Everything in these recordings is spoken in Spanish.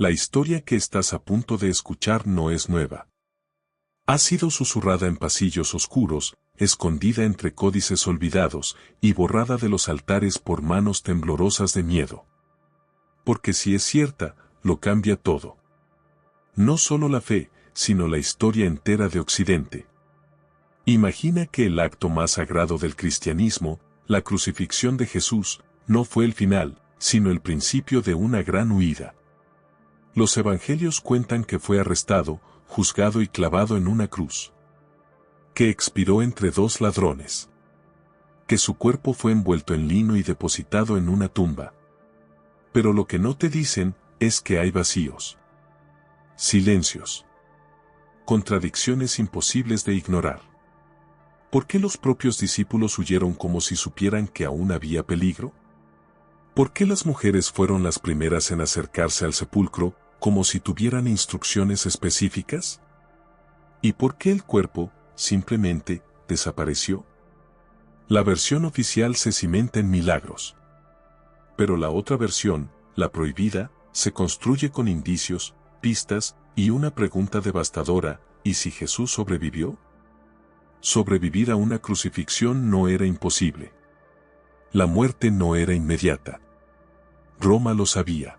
La historia que estás a punto de escuchar no es nueva. Ha sido susurrada en pasillos oscuros, escondida entre códices olvidados y borrada de los altares por manos temblorosas de miedo. Porque si es cierta, lo cambia todo. No solo la fe, sino la historia entera de Occidente. Imagina que el acto más sagrado del cristianismo, la crucifixión de Jesús, no fue el final, sino el principio de una gran huida. Los evangelios cuentan que fue arrestado, juzgado y clavado en una cruz. Que expiró entre dos ladrones. Que su cuerpo fue envuelto en lino y depositado en una tumba. Pero lo que no te dicen es que hay vacíos. Silencios. Contradicciones imposibles de ignorar. ¿Por qué los propios discípulos huyeron como si supieran que aún había peligro? ¿Por qué las mujeres fueron las primeras en acercarse al sepulcro, como si tuvieran instrucciones específicas? ¿Y por qué el cuerpo, simplemente, desapareció? La versión oficial se cimenta en milagros. Pero la otra versión, la prohibida, se construye con indicios, pistas y una pregunta devastadora: ¿y si Jesús sobrevivió? Sobrevivir a una crucifixión no era imposible. La muerte no era inmediata. Roma lo sabía.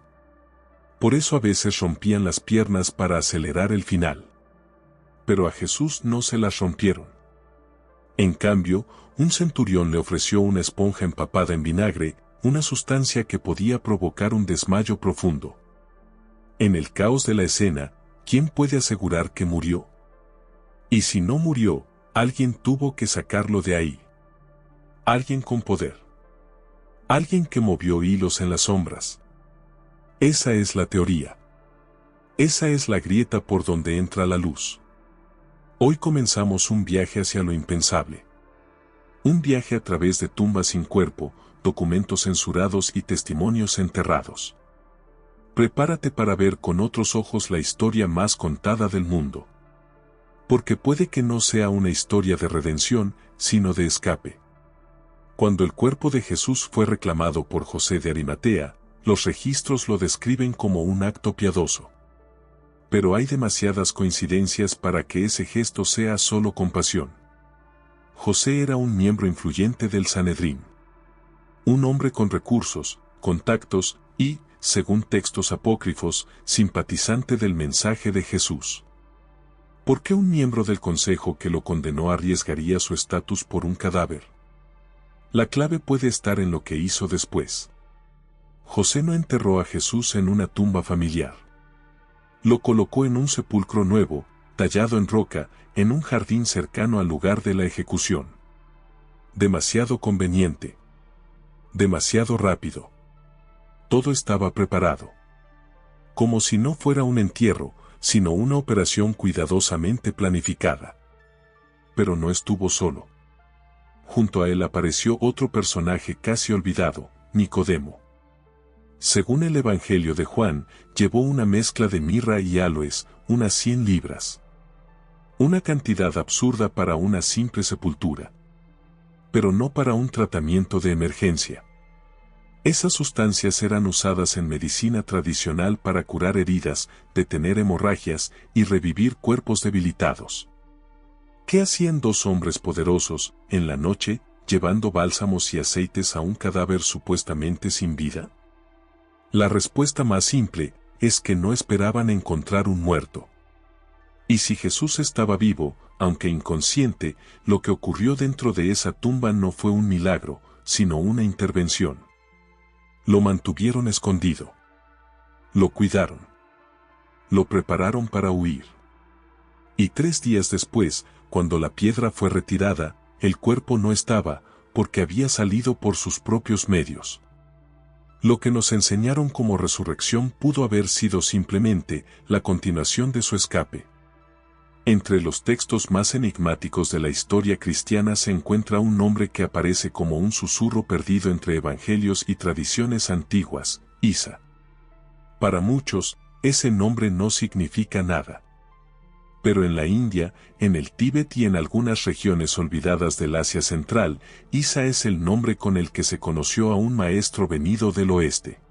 Por eso a veces rompían las piernas para acelerar el final. Pero a Jesús no se las rompieron. En cambio, un centurión le ofreció una esponja empapada en vinagre, una sustancia que podía provocar un desmayo profundo. En el caos de la escena, ¿quién puede asegurar que murió? Y si no murió, alguien tuvo que sacarlo de ahí. Alguien con poder. Alguien que movió hilos en las sombras. Esa es la teoría. Esa es la grieta por donde entra la luz. Hoy comenzamos un viaje hacia lo impensable. Un viaje a través de tumbas sin cuerpo, documentos censurados y testimonios enterrados. Prepárate para ver con otros ojos la historia más contada del mundo. Porque puede que no sea una historia de redención, sino de escape. Cuando el cuerpo de Jesús fue reclamado por José de Arimatea, los registros lo describen como un acto piadoso. Pero hay demasiadas coincidencias para que ese gesto sea solo compasión. José era un miembro influyente del Sanedrín. Un hombre con recursos, contactos y, según textos apócrifos, simpatizante del mensaje de Jesús. ¿Por qué un miembro del consejo que lo condenó arriesgaría su estatus por un cadáver? La clave puede estar en lo que hizo después. José no enterró a Jesús en una tumba familiar. Lo colocó en un sepulcro nuevo, tallado en roca, en un jardín cercano al lugar de la ejecución. Demasiado conveniente. Demasiado rápido. Todo estaba preparado. Como si no fuera un entierro, sino una operación cuidadosamente planificada. Pero no estuvo solo. Junto a él apareció otro personaje casi olvidado, Nicodemo. Según el Evangelio de Juan, llevó una mezcla de mirra y áloes, unas 100 libras. Una cantidad absurda para una simple sepultura. Pero no para un tratamiento de emergencia. Esas sustancias eran usadas en medicina tradicional para curar heridas, detener hemorragias y revivir cuerpos debilitados. ¿Qué hacían dos hombres poderosos, en la noche, llevando bálsamos y aceites a un cadáver supuestamente sin vida? La respuesta más simple es que no esperaban encontrar un muerto. Y si Jesús estaba vivo, aunque inconsciente, lo que ocurrió dentro de esa tumba no fue un milagro, sino una intervención. Lo mantuvieron escondido. Lo cuidaron. Lo prepararon para huir. Y 3 días después, cuando la piedra fue retirada, el cuerpo no estaba, porque había salido por sus propios medios. Lo que nos enseñaron como resurrección pudo haber sido simplemente la continuación de su escape. Entre los textos más enigmáticos de la historia cristiana se encuentra un nombre que aparece como un susurro perdido entre evangelios y tradiciones antiguas, Isa. Para muchos, ese nombre no significa nada. Pero en la India, en el Tíbet y en algunas regiones olvidadas del Asia Central, Isa es el nombre con el que se conoció a un maestro venido del oeste.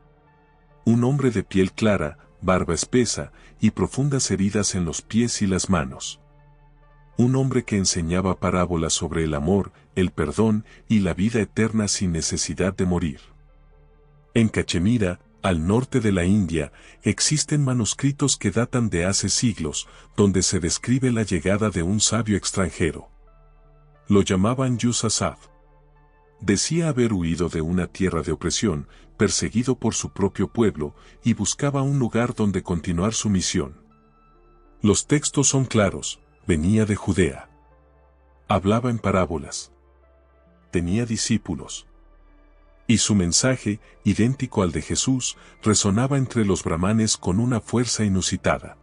Un hombre de piel clara, barba espesa y profundas heridas en los pies y las manos. Un hombre que enseñaba parábolas sobre el amor, el perdón y la vida eterna sin necesidad de morir. En Cachemira, al norte de la India, existen manuscritos que datan de hace siglos, donde se describe la llegada de un sabio extranjero. Lo llamaban Yusasab. Decía haber huido de una tierra de opresión, perseguido por su propio pueblo, y buscaba un lugar donde continuar su misión. Los textos son claros, venía de Judea. Hablaba en parábolas. Tenía discípulos. Y su mensaje, idéntico al de Jesús, resonaba entre los brahmanes con una fuerza inusitada.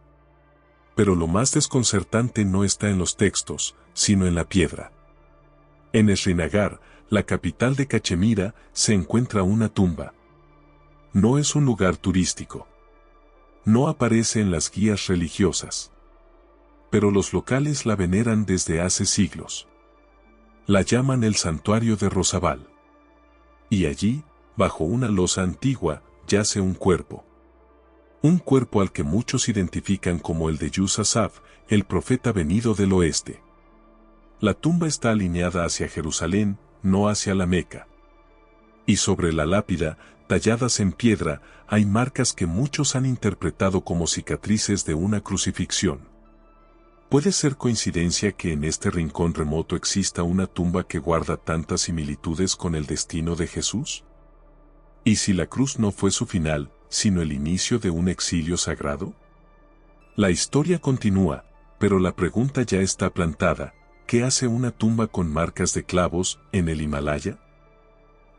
Pero lo más desconcertante no está en los textos, sino en la piedra. En Srinagar, la capital de Cachemira, se encuentra una tumba. No es un lugar turístico. No aparece en las guías religiosas. Pero los locales la veneran desde hace siglos. La llaman el santuario de Rosabal. Y allí, bajo una losa antigua, yace un cuerpo. Un cuerpo al que muchos identifican como el de Yusasab, el profeta venido del oeste. La tumba está alineada hacia Jerusalén, no hacia la Meca. Y sobre la lápida, talladas en piedra, hay marcas que muchos han interpretado como cicatrices de una crucifixión. ¿Puede ser coincidencia que en este rincón remoto exista una tumba que guarda tantas similitudes con el destino de Jesús? ¿Y si la cruz no fue su final, sino el inicio de un exilio sagrado? La historia continúa, pero la pregunta ya está plantada: ¿qué hace una tumba con marcas de clavos en el Himalaya?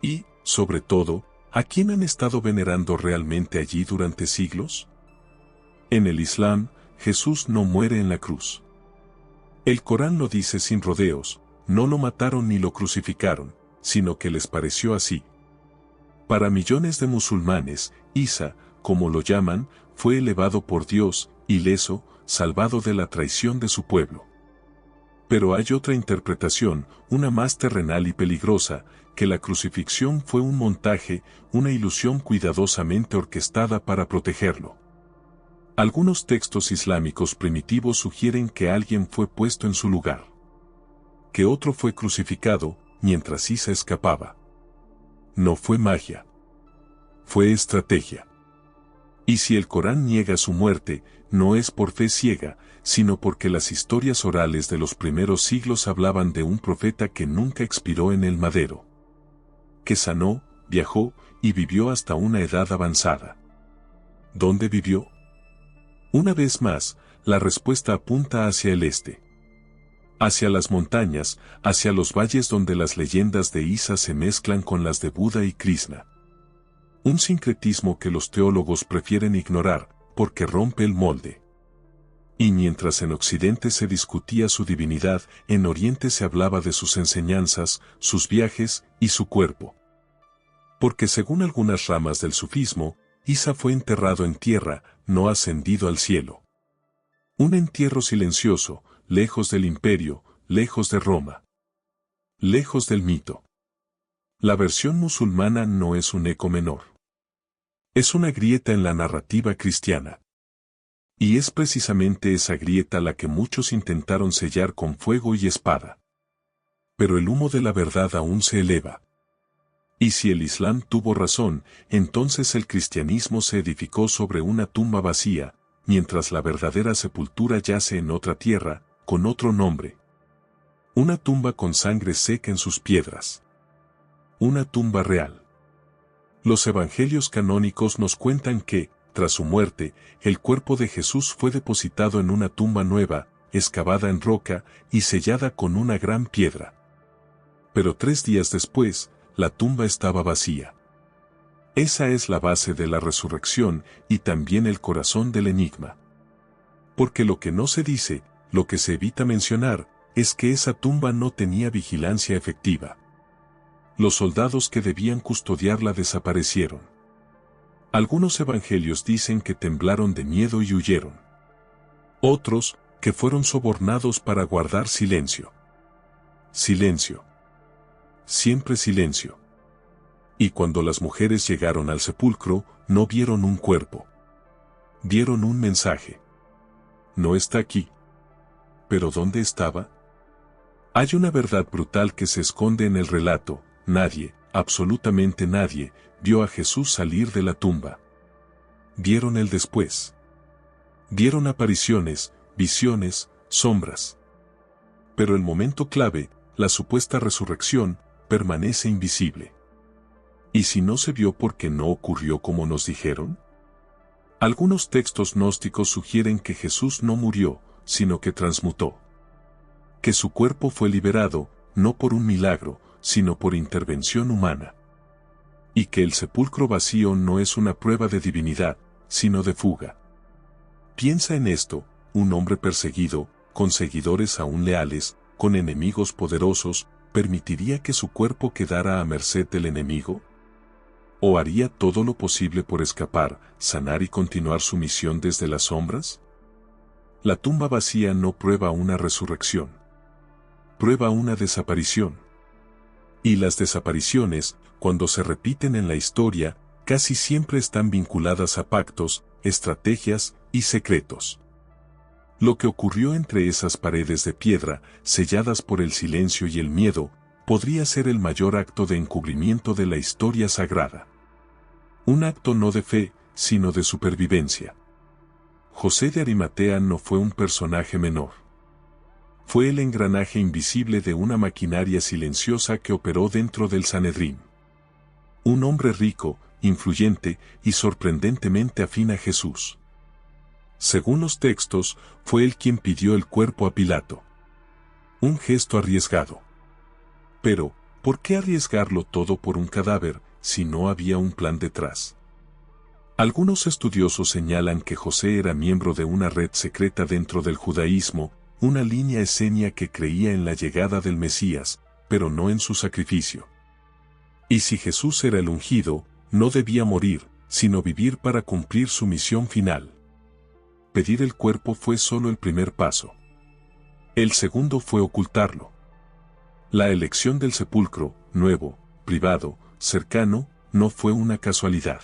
Y, sobre todo, ¿a quién han estado venerando realmente allí durante siglos? En el Islam, Jesús no muere en la cruz. El Corán lo dice sin rodeos, no lo mataron ni lo crucificaron, sino que les pareció así. Para millones de musulmanes, Isa, como lo llaman, fue elevado por Dios, ileso, salvado de la traición de su pueblo. Pero hay otra interpretación, una más terrenal y peligrosa, que la crucifixión fue un montaje, una ilusión cuidadosamente orquestada para protegerlo. Algunos textos islámicos primitivos sugieren que alguien fue puesto en su lugar. Que otro fue crucificado, mientras Isa escapaba. No fue magia. Fue estrategia. Y si el Corán niega su muerte, no es por fe ciega, sino porque las historias orales de los primeros siglos hablaban de un profeta que nunca expiró en el madero. Que sanó, viajó y vivió hasta una edad avanzada. ¿Dónde vivió? Una vez más, la respuesta apunta hacia el este. Hacia las montañas, hacia los valles donde las leyendas de Isa se mezclan con las de Buda y Krishna. Un sincretismo que los teólogos prefieren ignorar, porque rompe el molde. Y mientras en Occidente se discutía su divinidad, en Oriente se hablaba de sus enseñanzas, sus viajes y su cuerpo. Porque según algunas ramas del sufismo, Isa fue enterrado en tierra, no ascendido al cielo. Un entierro silencioso, lejos del imperio, lejos de Roma. Lejos del mito. La versión musulmana no es un eco menor. Es una grieta en la narrativa cristiana. Y es precisamente esa grieta la que muchos intentaron sellar con fuego y espada. Pero el humo de la verdad aún se eleva. Y si el Islam tuvo razón, entonces el cristianismo se edificó sobre una tumba vacía, mientras la verdadera sepultura yace en otra tierra, con otro nombre. Una tumba con sangre seca en sus piedras. Una tumba real. Los evangelios canónicos nos cuentan que, tras su muerte, el cuerpo de Jesús fue depositado en una tumba nueva, excavada en roca y sellada con una gran piedra. Pero 3 días después, la tumba estaba vacía. Esa es la base de la resurrección y también el corazón del enigma. Porque lo que no se dice, lo que se evita mencionar, es que esa tumba no tenía vigilancia efectiva. Los soldados que debían custodiarla desaparecieron. Algunos evangelios dicen que temblaron de miedo y huyeron. Otros, que fueron sobornados para guardar silencio. Silencio. Siempre silencio. Y cuando las mujeres llegaron al sepulcro, no vieron un cuerpo. Dieron un mensaje. No está aquí. ¿Pero dónde estaba? Hay una verdad brutal que se esconde en el relato: nadie, absolutamente nadie, vio a Jesús salir de la tumba. Vieron el después. Vieron apariciones, visiones, sombras. Pero el momento clave, la supuesta resurrección, permanece invisible. ¿Y si no se vio porque no ocurrió como nos dijeron? Algunos textos gnósticos sugieren que Jesús no murió, sino que transmutó. Que su cuerpo fue liberado, no por un milagro, sino por intervención humana. Y que el sepulcro vacío no es una prueba de divinidad, sino de fuga. Piensa en esto: un hombre perseguido, con seguidores aún leales, con enemigos poderosos, ¿permitiría que su cuerpo quedara a merced del enemigo? ¿O haría todo lo posible por escapar, sanar y continuar su misión desde las sombras? La tumba vacía no prueba una resurrección. Prueba una desaparición. Y las desapariciones, cuando se repiten en la historia, casi siempre están vinculadas a pactos, estrategias y secretos. Lo que ocurrió entre esas paredes de piedra, selladas por el silencio y el miedo, podría ser el mayor acto de encubrimiento de la historia sagrada. Un acto no de fe, sino de supervivencia. José de Arimatea no fue un personaje menor. Fue el engranaje invisible de una maquinaria silenciosa que operó dentro del Sanedrín. Un hombre rico, influyente y sorprendentemente afín a Jesús. Según los textos, fue él quien pidió el cuerpo a Pilato. Un gesto arriesgado. Pero, ¿por qué arriesgarlo todo por un cadáver, si no había un plan detrás? Algunos estudiosos señalan que José era miembro de una red secreta dentro del judaísmo, una línea esenia que creía en la llegada del Mesías, pero no en su sacrificio. Y si Jesús era el ungido, no debía morir, sino vivir para cumplir su misión final. Pedir el cuerpo fue solo el primer paso. El segundo fue ocultarlo. La elección del sepulcro, nuevo, privado, cercano, no fue una casualidad.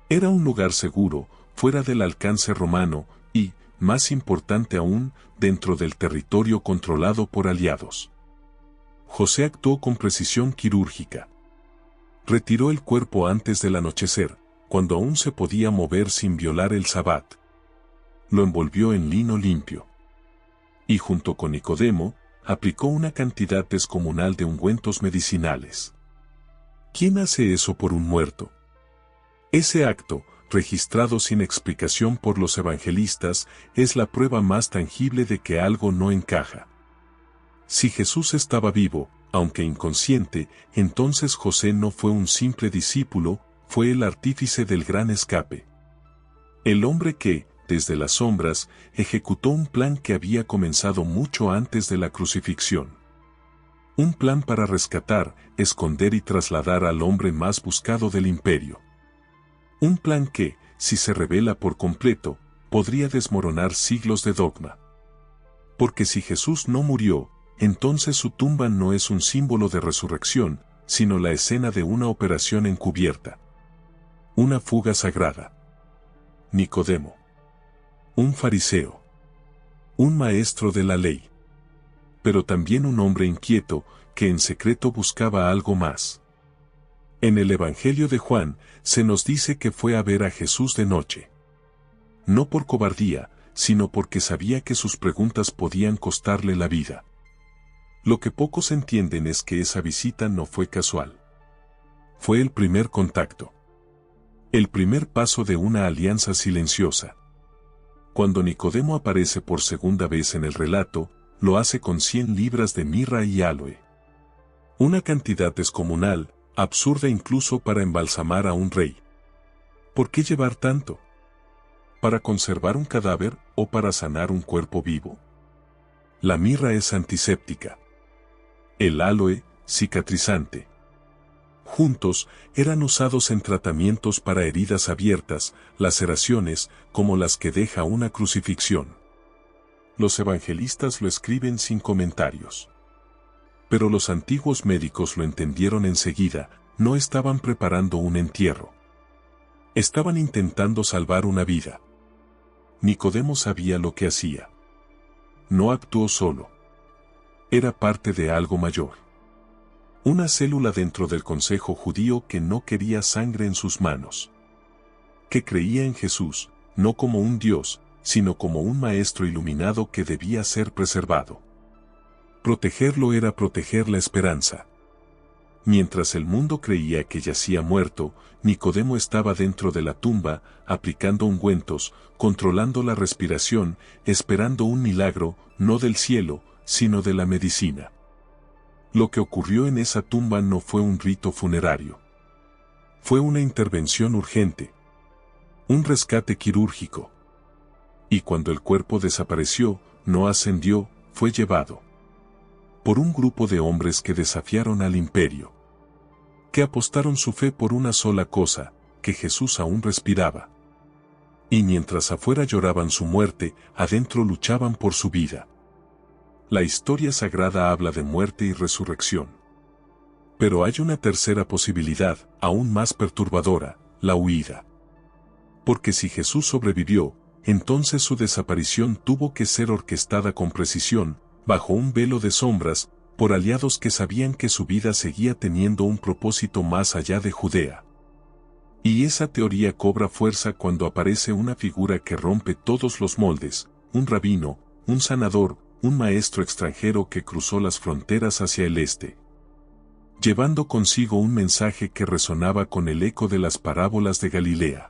Era un lugar seguro, fuera del alcance romano, y, más importante aún, dentro del territorio controlado por aliados. José actuó con precisión quirúrgica. Retiró el cuerpo antes del anochecer, cuando aún se podía mover sin violar el sabbat. Lo envolvió en lino limpio. Y junto con Nicodemo, aplicó una cantidad descomunal de ungüentos medicinales. ¿Quién hace eso por un muerto? Ese acto, registrado sin explicación por los evangelistas, es la prueba más tangible de que algo no encaja. Si Jesús estaba vivo, aunque inconsciente, entonces José no fue un simple discípulo, fue el artífice del gran escape. El hombre que, desde las sombras, ejecutó un plan que había comenzado mucho antes de la crucifixión. Un plan para rescatar, esconder y trasladar al hombre más buscado del imperio. Un plan que, si se revela por completo, podría desmoronar siglos de dogma. Porque si Jesús no murió, entonces su tumba no es un símbolo de resurrección, sino la escena de una operación encubierta. Una fuga sagrada. Nicodemo. Un fariseo. Un maestro de la ley. Pero también un hombre inquieto, que en secreto buscaba algo más. En el Evangelio de Juan, se nos dice que fue a ver a Jesús de noche. No por cobardía, sino porque sabía que sus preguntas podían costarle la vida. Lo que pocos entienden es que esa visita no fue casual. Fue el primer contacto. El primer paso de una alianza silenciosa. Cuando Nicodemo aparece por segunda vez en el relato, lo hace con 100 libras de mirra y áloe. Una cantidad descomunal, absurda incluso para embalsamar a un rey. ¿Por qué llevar tanto? ¿Para conservar un cadáver o para sanar un cuerpo vivo? La mirra es antiséptica. El áloe, cicatrizante. Juntos, eran usados en tratamientos para heridas abiertas, laceraciones, como las que deja una crucifixión. Los evangelistas lo escriben sin comentarios. Pero los antiguos médicos lo entendieron enseguida, no estaban preparando un entierro. Estaban intentando salvar una vida. Nicodemo sabía lo que hacía. No actuó solo. Era parte de algo mayor. Una célula dentro del consejo judío que no quería sangre en sus manos. Que creía en Jesús, no como un Dios, sino como un maestro iluminado que debía ser preservado. Protegerlo era proteger la esperanza. Mientras el mundo creía que yacía muerto, Nicodemo estaba dentro de la tumba, aplicando ungüentos, controlando la respiración, esperando un milagro, no del cielo, sino de la medicina. Lo que ocurrió en esa tumba no fue un rito funerario. Fue una intervención urgente. Un rescate quirúrgico. Y cuando el cuerpo desapareció, no ascendió, fue llevado por un grupo de hombres que desafiaron al imperio. Que apostaron su fe por una sola cosa, que Jesús aún respiraba. Y mientras afuera lloraban su muerte, adentro luchaban por su vida. La historia sagrada habla de muerte y resurrección. Pero hay una tercera posibilidad, aún más perturbadora, la huida. Porque si Jesús sobrevivió, entonces su desaparición tuvo que ser orquestada con precisión, bajo un velo de sombras, por aliados que sabían que su vida seguía teniendo un propósito más allá de Judea. Y esa teoría cobra fuerza cuando aparece una figura que rompe todos los moldes, un rabino, un sanador, un maestro extranjero que cruzó las fronteras hacia el este, llevando consigo un mensaje que resonaba con el eco de las parábolas de Galilea.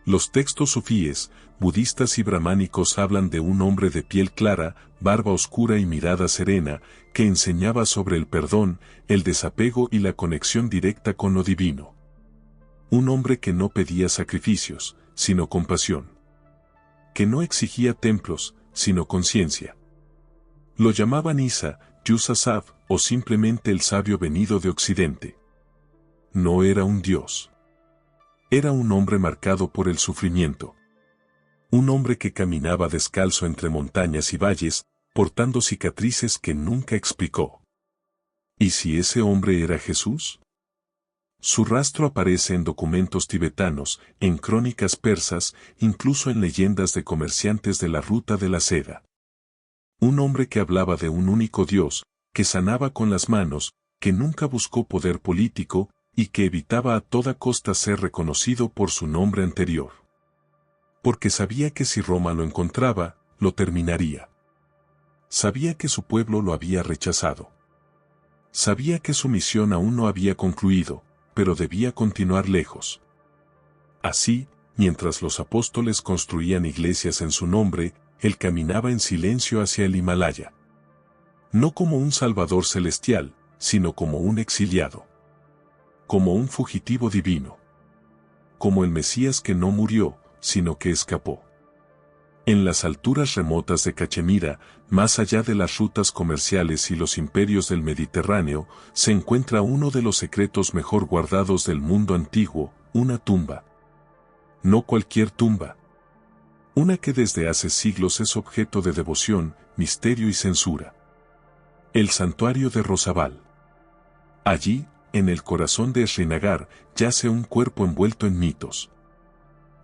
Los textos sufíes, budistas y brahmánicos hablan de un hombre de piel clara, barba oscura y mirada serena, que enseñaba sobre el perdón, el desapego y la conexión directa con lo divino. Un hombre que no pedía sacrificios, sino compasión. Que no exigía templos, sino conciencia. Lo llamaban Isa, Yusasaf, o simplemente el sabio venido de Occidente. No era un dios. Era un hombre marcado por el sufrimiento. Un hombre que caminaba descalzo entre montañas y valles, portando cicatrices que nunca explicó. ¿Y si ese hombre era Jesús? Su rastro aparece en documentos tibetanos, en crónicas persas, incluso en leyendas de comerciantes de la ruta de la seda. Un hombre que hablaba de un único Dios, que sanaba con las manos, que nunca buscó poder político, y que evitaba a toda costa ser reconocido por su nombre anterior. Porque sabía que si Roma lo encontraba, lo terminaría. Sabía que su pueblo lo había rechazado. Sabía que su misión aún no había concluido, pero debía continuar lejos. Así, mientras los apóstoles construían iglesias en su nombre, él caminaba en silencio hacia el Himalaya. No como un salvador celestial, sino como un exiliado. Como un fugitivo divino. Como el Mesías que no murió, sino que escapó. En las alturas remotas de Cachemira, más allá de las rutas comerciales y los imperios del Mediterráneo, se encuentra uno de los secretos mejor guardados del mundo antiguo, una tumba. No cualquier tumba. Una que desde hace siglos es objeto de devoción, misterio y censura. El santuario de Rosabal. Allí, en el corazón de Srinagar, yace un cuerpo envuelto en mitos.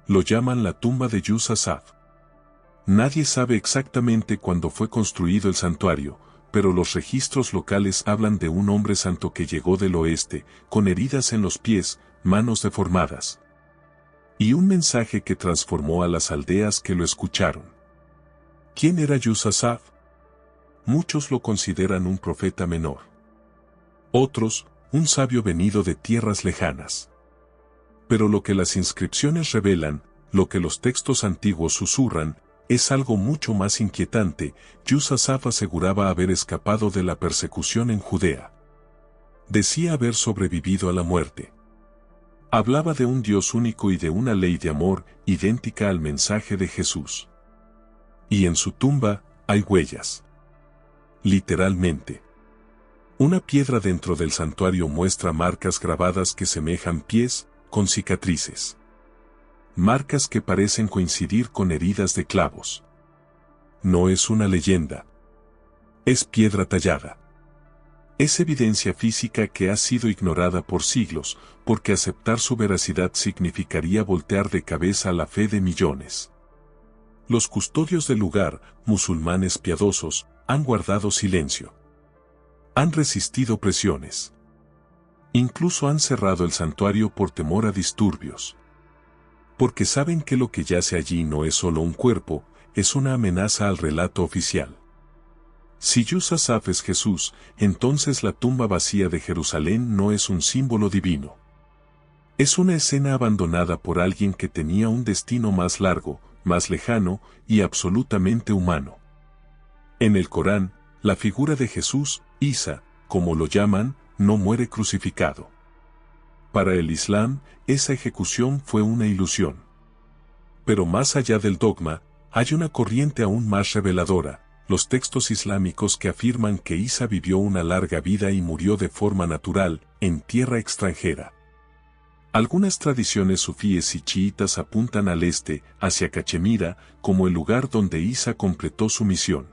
Lo llaman la tumba de Yusasaf. Nadie sabe exactamente cuándo fue construido el santuario, pero los registros locales hablan de un hombre santo que llegó del oeste, con heridas en los pies, manos deformadas. Y un mensaje que transformó a las aldeas que lo escucharon. ¿Quién era Yusasaf? Muchos lo consideran un profeta menor. Otros, un sabio venido de tierras lejanas. Pero lo que las inscripciones revelan, lo que los textos antiguos susurran, es algo mucho más inquietante. Yusasaf aseguraba haber escapado de la persecución en Judea. Decía haber sobrevivido a la muerte. Hablaba de un Dios único y de una ley de amor idéntica al mensaje de Jesús. Y en su tumba hay huellas. Literalmente. Una piedra dentro del santuario muestra marcas grabadas que semejan pies, con cicatrices. Marcas que parecen coincidir con heridas de clavos. No es una leyenda. Es piedra tallada. Es evidencia física que ha sido ignorada por siglos, porque aceptar su veracidad significaría voltear de cabeza la fe de millones. Los custodios del lugar, musulmanes piadosos, han guardado silencio. Han resistido presiones. Incluso han cerrado el santuario por temor a disturbios. Porque saben que lo que yace allí no es solo un cuerpo, es una amenaza al relato oficial. Si Yusasaf es Jesús, entonces la tumba vacía de Jerusalén no es un símbolo divino. Es una escena abandonada por alguien que tenía un destino más largo, más lejano y absolutamente humano. En el Corán, la figura de Jesús, Isa, como lo llaman, no muere crucificado. Para el Islam, esa ejecución fue una ilusión. Pero más allá del dogma, hay una corriente aún más reveladora, los textos islámicos que afirman que Isa vivió una larga vida y murió de forma natural, en tierra extranjera. Algunas tradiciones sufíes y chiitas apuntan al este, hacia Cachemira, como el lugar donde Isa completó su misión.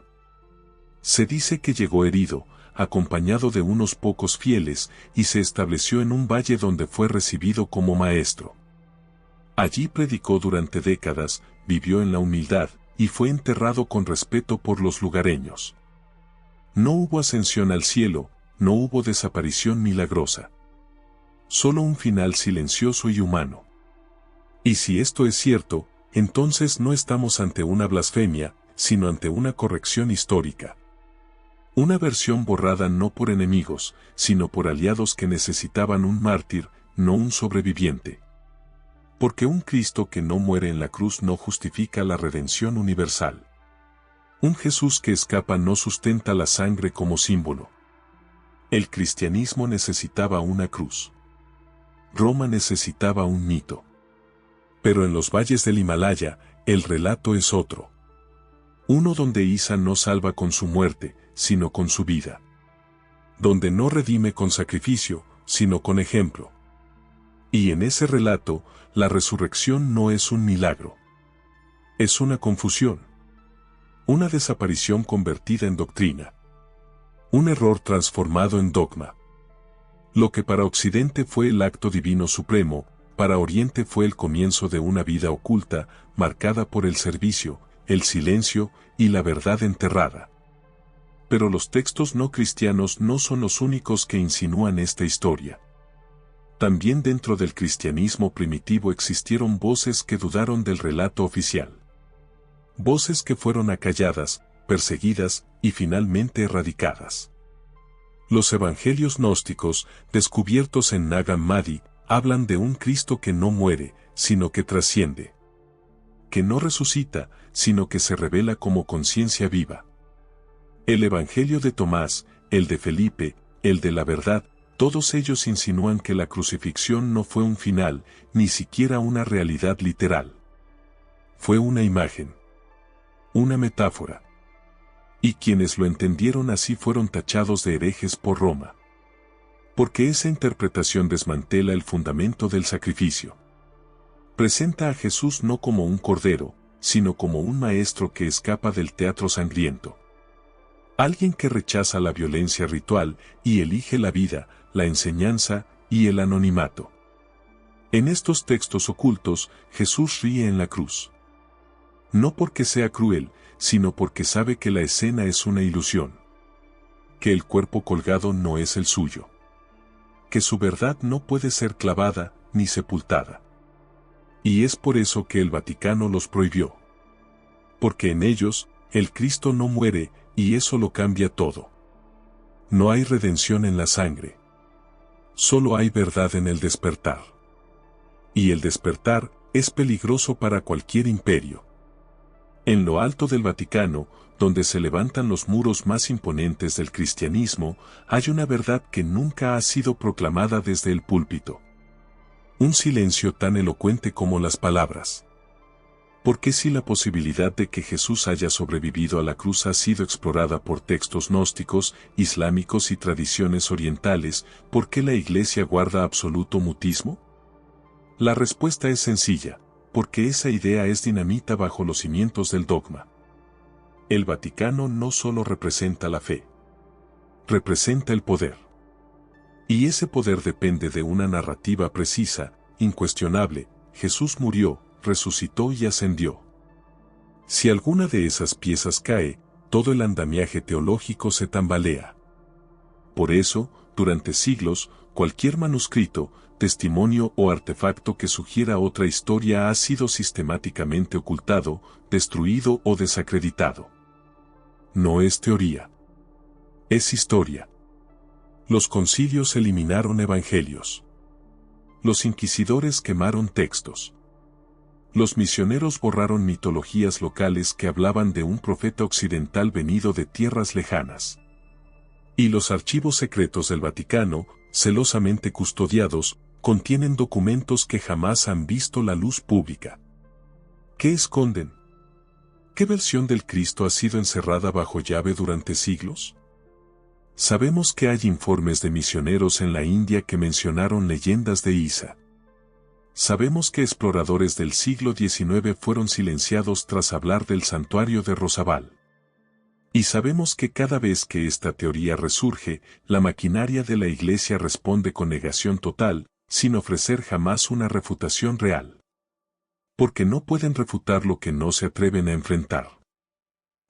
Se dice que llegó herido, acompañado de unos pocos fieles, y se estableció en un valle donde fue recibido como maestro. Allí predicó durante décadas, vivió en la humildad, y fue enterrado con respeto por los lugareños. No hubo ascensión al cielo, no hubo desaparición milagrosa. Solo un final silencioso y humano. Y si esto es cierto, entonces no estamos ante una blasfemia, sino ante una corrección histórica. Una versión borrada no por enemigos, sino por aliados que necesitaban un mártir, no un sobreviviente. Porque un Cristo que no muere en la cruz no justifica la redención universal. Un Jesús que escapa no sustenta la sangre como símbolo. El cristianismo necesitaba una cruz. Roma necesitaba un mito. Pero en los valles del Himalaya, el relato es otro. Uno donde Isa no salva con su muerte, sino con su vida. Donde no redime con sacrificio, sino con ejemplo. Y en ese relato, la resurrección no es un milagro. Es una confusión. Una desaparición convertida en doctrina. Un error transformado en dogma. Lo que para Occidente fue el acto divino supremo, para Oriente fue el comienzo de una vida oculta, marcada por el servicio, el silencio y la verdad enterrada. Pero los textos no cristianos no son los únicos que insinúan esta historia. También dentro del cristianismo primitivo existieron voces que dudaron del relato oficial. Voces que fueron acalladas, perseguidas y finalmente erradicadas. Los evangelios gnósticos, descubiertos en Nag Hammadi, hablan de un Cristo que no muere, sino que trasciende. Que no resucita, sino que se revela como conciencia viva. El evangelio de Tomás, el de Felipe, el de la verdad, todos ellos insinúan que la crucifixión no fue un final, ni siquiera una realidad literal. Fue una imagen. Una metáfora. Y quienes lo entendieron así fueron tachados de herejes por Roma. Porque esa interpretación desmantela el fundamento del sacrificio. Presenta a Jesús no como un cordero, sino como un maestro que escapa del teatro sangriento. Alguien que rechaza la violencia ritual y elige la vida, la enseñanza y el anonimato. En estos textos ocultos, Jesús ríe en la cruz. No porque sea cruel, sino porque sabe que la escena es una ilusión. Que el cuerpo colgado no es el suyo. Que su verdad no puede ser clavada ni sepultada. Y es por eso que el Vaticano los prohibió. Porque en ellos, el Cristo no muere, y eso lo cambia todo. No hay redención en la sangre. Solo hay verdad en el despertar. Y el despertar es peligroso para cualquier imperio. En lo alto del Vaticano, donde se levantan los muros más imponentes del cristianismo, hay una verdad que nunca ha sido proclamada desde el púlpito. Un silencio tan elocuente como las palabras. ¿Por qué si la posibilidad de que Jesús haya sobrevivido a la cruz ha sido explorada por textos gnósticos, islámicos y tradiciones orientales, por qué la Iglesia guarda absoluto mutismo? La respuesta es sencilla, porque esa idea es dinamita bajo los cimientos del dogma. El Vaticano no solo representa la fe. representa el poder. Y ese poder depende de una narrativa precisa, incuestionable. Jesús murió, resucitó y ascendió. Si alguna de esas piezas cae, todo el andamiaje teológico se tambalea. Por eso, durante siglos, cualquier manuscrito, testimonio o artefacto que sugiera otra historia ha sido sistemáticamente ocultado, destruido o desacreditado. No es teoría. Es historia. Los concilios eliminaron evangelios. Los inquisidores quemaron textos. Los misioneros borraron mitologías locales que hablaban de un profeta occidental venido de tierras lejanas. Y los archivos secretos del Vaticano, celosamente custodiados, contienen documentos que jamás han visto la luz pública. ¿Qué esconden? ¿Qué versión del Cristo ha sido encerrada bajo llave durante siglos? Sabemos que hay informes de misioneros en la India que mencionaron leyendas de Isa. Sabemos que exploradores del siglo XIX fueron silenciados tras hablar del santuario de Rosabal. Y sabemos que cada vez que esta teoría resurge, la maquinaria de la Iglesia responde con negación total, sin ofrecer jamás una refutación real. Porque no pueden refutar lo que no se atreven a enfrentar.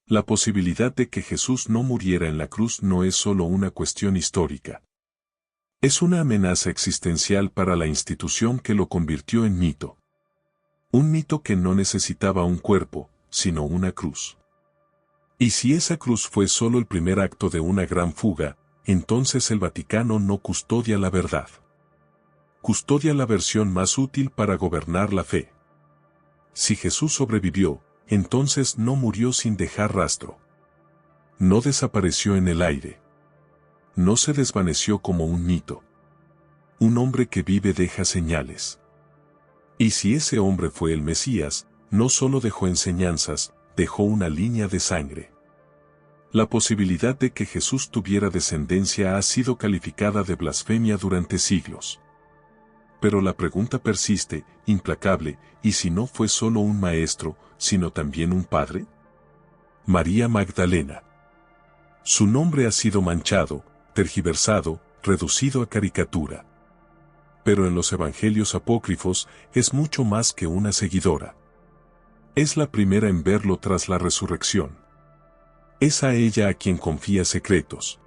La posibilidad de que Jesús no muriera en la cruz no es solo una cuestión histórica. Es una amenaza existencial para la institución que lo convirtió en mito. Un mito que no necesitaba un cuerpo, sino una cruz. Y si esa cruz fue solo el primer acto de una gran fuga, entonces el Vaticano no custodia la verdad. Custodia la versión más útil para gobernar la fe. Si Jesús sobrevivió, entonces no murió sin dejar rastro. No desapareció en el aire. No se desvaneció como un mito. Un hombre que vive deja señales. Y si ese hombre fue el Mesías, no solo dejó enseñanzas, dejó una línea de sangre. La posibilidad de que Jesús tuviera descendencia ha sido calificada de blasfemia durante siglos. Pero la pregunta persiste, implacable, ¿y si no fue solo un maestro, sino también un padre? María Magdalena. Su nombre ha sido manchado, tergiversado, reducido a caricatura. Pero en los evangelios apócrifos es mucho más que una seguidora. Es la primera en verlo tras la resurrección. Es a ella a quien confía secretos.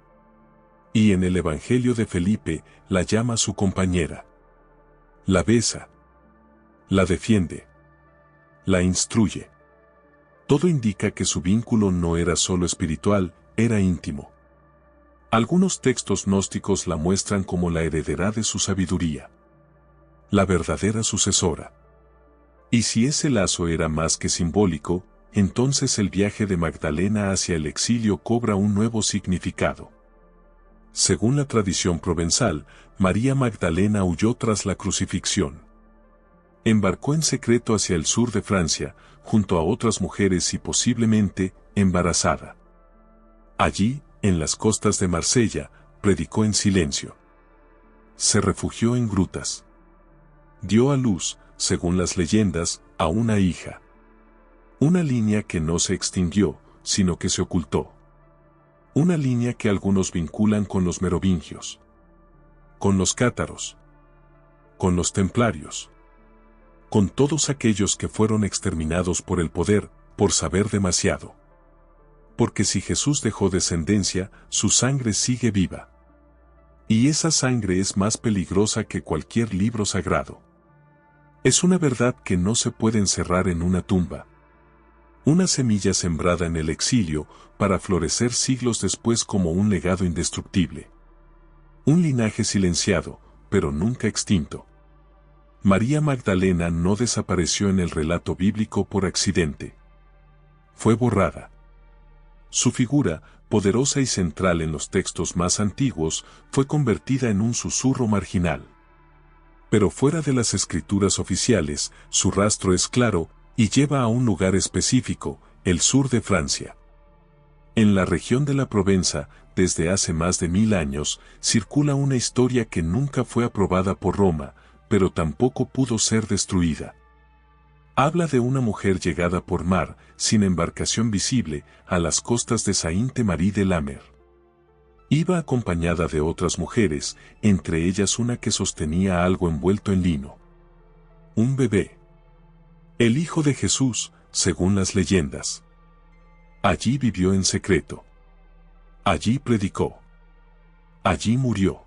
Y en el evangelio de Felipe, la llama su compañera. La besa. La defiende. La instruye. Todo indica que su vínculo no era solo espiritual, era íntimo. Algunos textos gnósticos la muestran como la heredera de su sabiduría. La verdadera sucesora. Y si ese lazo era más que simbólico, entonces el viaje de Magdalena hacia el exilio cobra un nuevo significado. Según la tradición provenzal, María Magdalena huyó tras la crucifixión. Embarcó en secreto hacia el sur de Francia, junto a otras mujeres y posiblemente, embarazada. Allí, en las costas de Marsella, predicó en silencio. Se refugió en grutas. Dio a luz, según las leyendas, a una hija. Una línea que no se extinguió, sino que se ocultó. Una línea que algunos vinculan con los merovingios, con los cátaros, con los templarios, con todos aquellos que fueron exterminados por el poder, por saber demasiado. Porque si Jesús dejó descendencia, su sangre sigue viva. Y esa sangre es más peligrosa que cualquier libro sagrado. Es una verdad que no se puede encerrar en una tumba. Una semilla sembrada en el exilio, para florecer siglos después como un legado indestructible. Un linaje silenciado, pero nunca extinto. María Magdalena no desapareció en el relato bíblico por accidente. Fue borrada. Su figura, poderosa y central en los textos más antiguos, fue convertida en un susurro marginal. Pero fuera de las escrituras oficiales, su rastro es claro, y lleva a un lugar específico, el sur de Francia. En la región de la Provenza, desde hace más de 1000 años, circula una historia que nunca fue aprobada por Roma, pero tampoco pudo ser destruida. Habla de una mujer llegada por mar, sin embarcación visible, a las costas de Sainte-Marie de la Mer. Iba acompañada de otras mujeres, entre ellas una que sostenía algo envuelto en lino. Un bebé. El Hijo de Jesús, según las leyendas. Allí vivió en secreto. Allí predicó. Allí murió.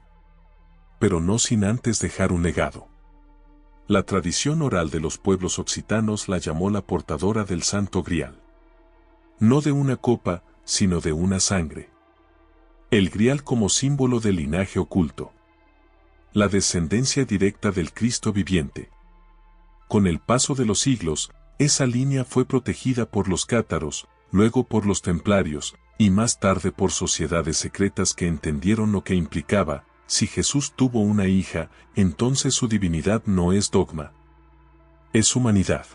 Pero no sin antes dejar un legado. La tradición oral de los pueblos occitanos la llamó la portadora del Santo Grial. No de una copa, sino de una sangre. El Grial como símbolo del linaje oculto. La descendencia directa del Cristo viviente. Con el paso de los siglos, esa línea fue protegida por los cátaros, luego por los templarios, y más tarde por sociedades secretas que entendieron lo que implicaba: si Jesús tuvo una hija, entonces su divinidad no es dogma. Es humanidad.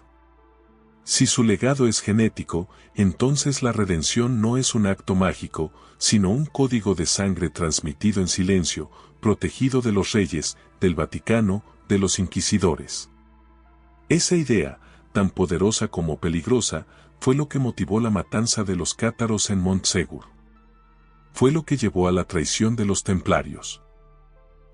Si su legado es genético, entonces la redención no es un acto mágico, sino un código de sangre transmitido en silencio, protegido de los reyes, del Vaticano, de los inquisidores. Esa idea, tan poderosa como peligrosa, fue lo que motivó la matanza de los cátaros en Montsegur. Fue lo que llevó a la traición de los templarios.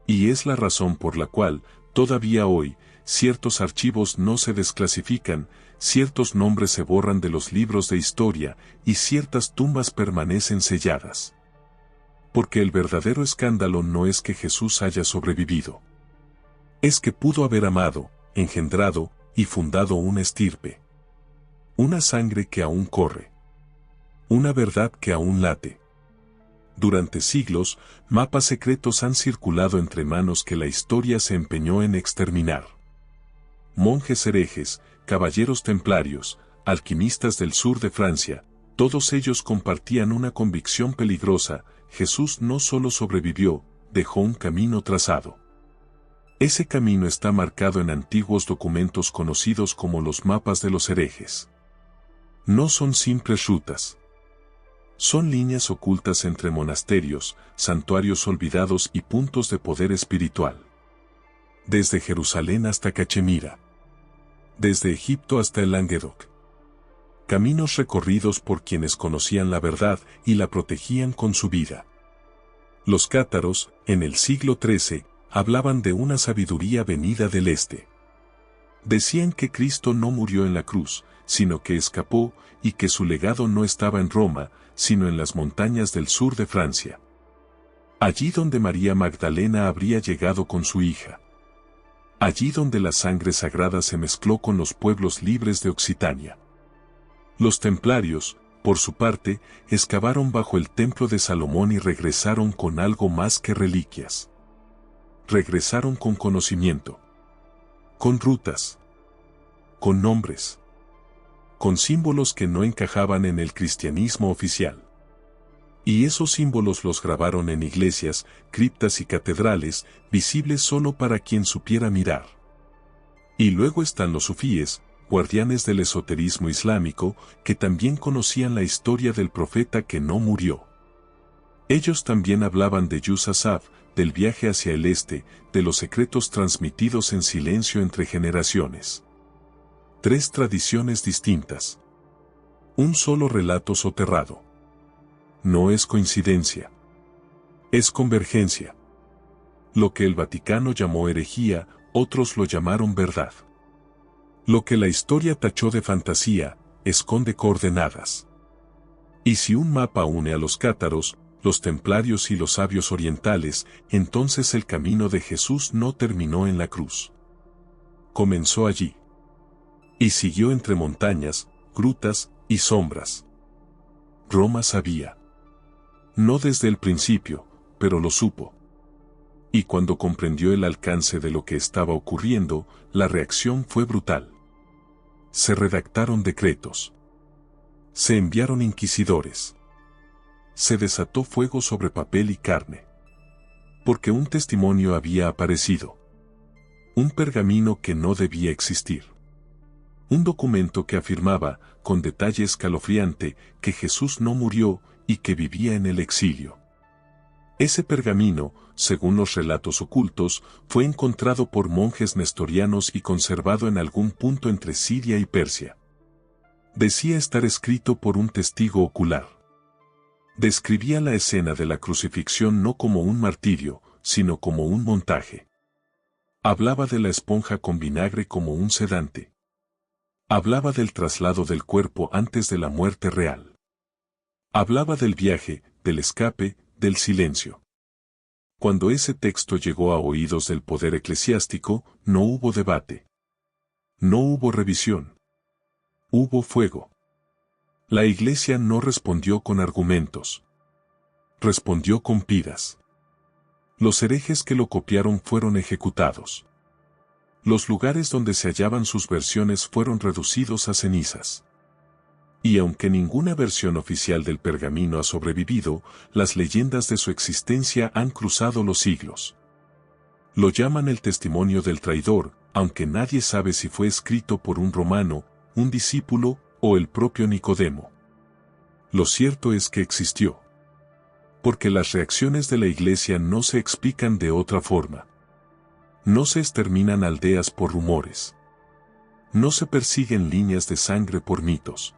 Y es la razón por la cual, todavía hoy, ciertos archivos no se desclasifican, ciertos nombres se borran de los libros de historia, y ciertas tumbas permanecen selladas. Porque el verdadero escándalo no es que Jesús haya sobrevivido. Es que pudo haber amado, engendrado, y fundado una estirpe. Una sangre que aún corre. Una verdad que aún late. Durante siglos, mapas secretos han circulado entre manos que la historia se empeñó en exterminar. Monjes herejes, caballeros templarios, alquimistas del sur de Francia, todos ellos compartían una convicción peligrosa: Jesús no solo sobrevivió, dejó un camino trazado. Ese camino está marcado en antiguos documentos conocidos como los mapas de los herejes. No son simples rutas. Son líneas ocultas entre monasterios, santuarios olvidados y puntos de poder espiritual. Desde Jerusalén hasta Cachemira. Desde Egipto hasta el Languedoc. Caminos recorridos por quienes conocían la verdad y la protegían con su vida. Los cátaros, en el siglo XIII, hablaban de una sabiduría venida del este. Decían que Cristo no murió en la cruz, sino que escapó, y que su legado no estaba en Roma, sino en las montañas del sur de Francia. Allí donde María Magdalena habría llegado con su hija. Allí donde la sangre sagrada se mezcló con los pueblos libres de Occitania. Los templarios, por su parte, excavaron bajo el templo de Salomón y regresaron con algo más que reliquias. Regresaron con conocimiento. Con rutas. Con nombres. Con símbolos que no encajaban en el cristianismo oficial. Y esos símbolos los grabaron en iglesias, criptas y catedrales, visibles solo para quien supiera mirar. Y luego están los sufíes, guardianes del esoterismo islámico, que también conocían la historia del profeta que no murió. Ellos también hablaban de Yusasaf, del viaje hacia el este, de los secretos transmitidos en silencio entre generaciones. 3 tradiciones distintas. Un solo relato soterrado. No es coincidencia. Es convergencia. Lo que el Vaticano llamó herejía, otros lo llamaron verdad. Lo que la historia tachó de fantasía, esconde coordenadas. Y si un mapa une a los cátaros, los templarios y los sabios orientales, entonces el camino de Jesús no terminó en la cruz. Comenzó allí. Y siguió entre montañas, grutas y sombras. Roma sabía. No desde el principio, pero lo supo. Y cuando comprendió el alcance de lo que estaba ocurriendo, la reacción fue brutal. Se redactaron decretos. Se enviaron inquisidores. Se desató fuego sobre papel y carne. Porque un testimonio había aparecido. Un pergamino que no debía existir. Un documento que afirmaba, con detalle escalofriante, que Jesús no murió y que vivía en el exilio. Ese pergamino, según los relatos ocultos, fue encontrado por monjes nestorianos y conservado en algún punto entre Siria y Persia. Decía estar escrito por un testigo ocular. Describía la escena de la crucifixión no como un martirio, sino como un montaje. Hablaba de la esponja con vinagre como un sedante. Hablaba del traslado del cuerpo antes de la muerte real. Hablaba del viaje, del escape, del silencio. Cuando ese texto llegó a oídos del poder eclesiástico, no hubo debate. No hubo revisión. Hubo fuego. La Iglesia no respondió con argumentos. Respondió con piras. Los herejes que lo copiaron fueron ejecutados. Los lugares donde se hallaban sus versiones fueron reducidos a cenizas. Y aunque ninguna versión oficial del pergamino ha sobrevivido, las leyendas de su existencia han cruzado los siglos. Lo llaman el testimonio del traidor, aunque nadie sabe si fue escrito por un romano, un discípulo o el propio Nicodemo. Lo cierto es que existió. Porque las reacciones de la Iglesia no se explican de otra forma. No se exterminan aldeas por rumores. No se persiguen líneas de sangre por mitos.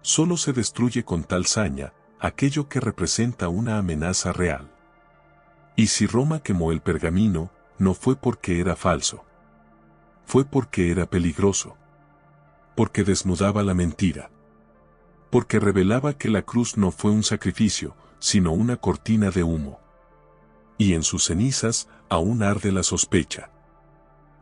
Solo se destruye con tal saña aquello que representa una amenaza real. Y si Roma quemó el pergamino, no fue porque era falso. Fue porque era peligroso. Porque desnudaba la mentira. Porque revelaba que la cruz no fue un sacrificio, sino una cortina de humo. Y en sus cenizas aún arde la sospecha.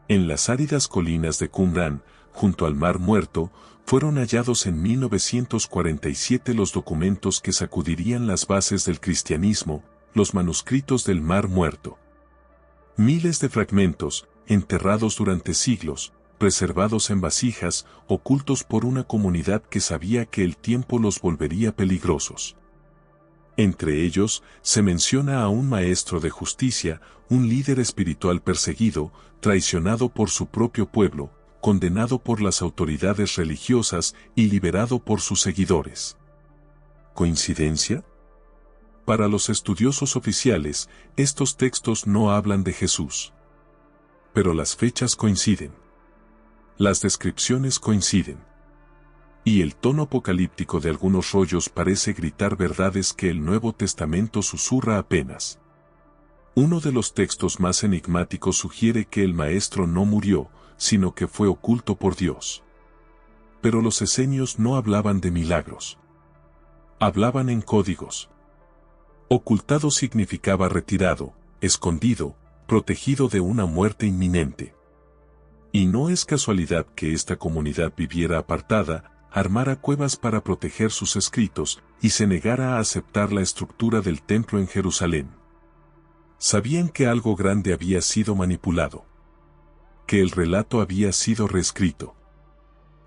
En las áridas colinas de Qumrán, junto al Mar Muerto, fueron hallados en 1947 los documentos que sacudirían las bases del cristianismo, los manuscritos del Mar Muerto. Miles de fragmentos, enterrados durante siglos, preservados en vasijas, ocultos por una comunidad que sabía que el tiempo los volvería peligrosos. Entre ellos, se menciona a un maestro de justicia, un líder espiritual perseguido, traicionado por su propio pueblo, condenado por las autoridades religiosas y liberado por sus seguidores. ¿Coincidencia? Para los estudiosos oficiales, estos textos no hablan de Jesús. Pero las fechas coinciden. Las descripciones coinciden. Y el tono apocalíptico de algunos rollos parece gritar verdades que el Nuevo Testamento susurra apenas. Uno de los textos más enigmáticos sugiere que el Maestro no murió, sino que fue oculto por Dios. Pero los esenios no hablaban de milagros. Hablaban en códigos. Ocultado significaba retirado, escondido, protegido de una muerte inminente. Y no es casualidad que esta comunidad viviera apartada, armara cuevas para proteger sus escritos, y se negara a aceptar la estructura del templo en Jerusalén. Sabían que algo grande había sido manipulado. Que el relato había sido reescrito.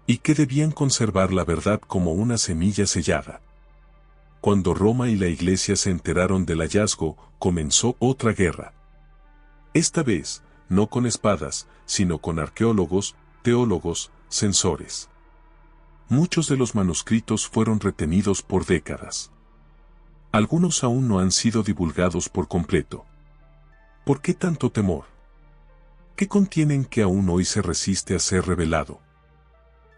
Y que debían conservar la verdad como una semilla sellada. Cuando Roma y la Iglesia se enteraron del hallazgo, comenzó otra guerra. Esta vez, no con espadas, sino con arqueólogos, teólogos, censores. Muchos de los manuscritos fueron retenidos por décadas. Algunos aún no han sido divulgados por completo. ¿Por qué tanto temor? ¿Qué contienen que aún hoy se resiste a ser revelado?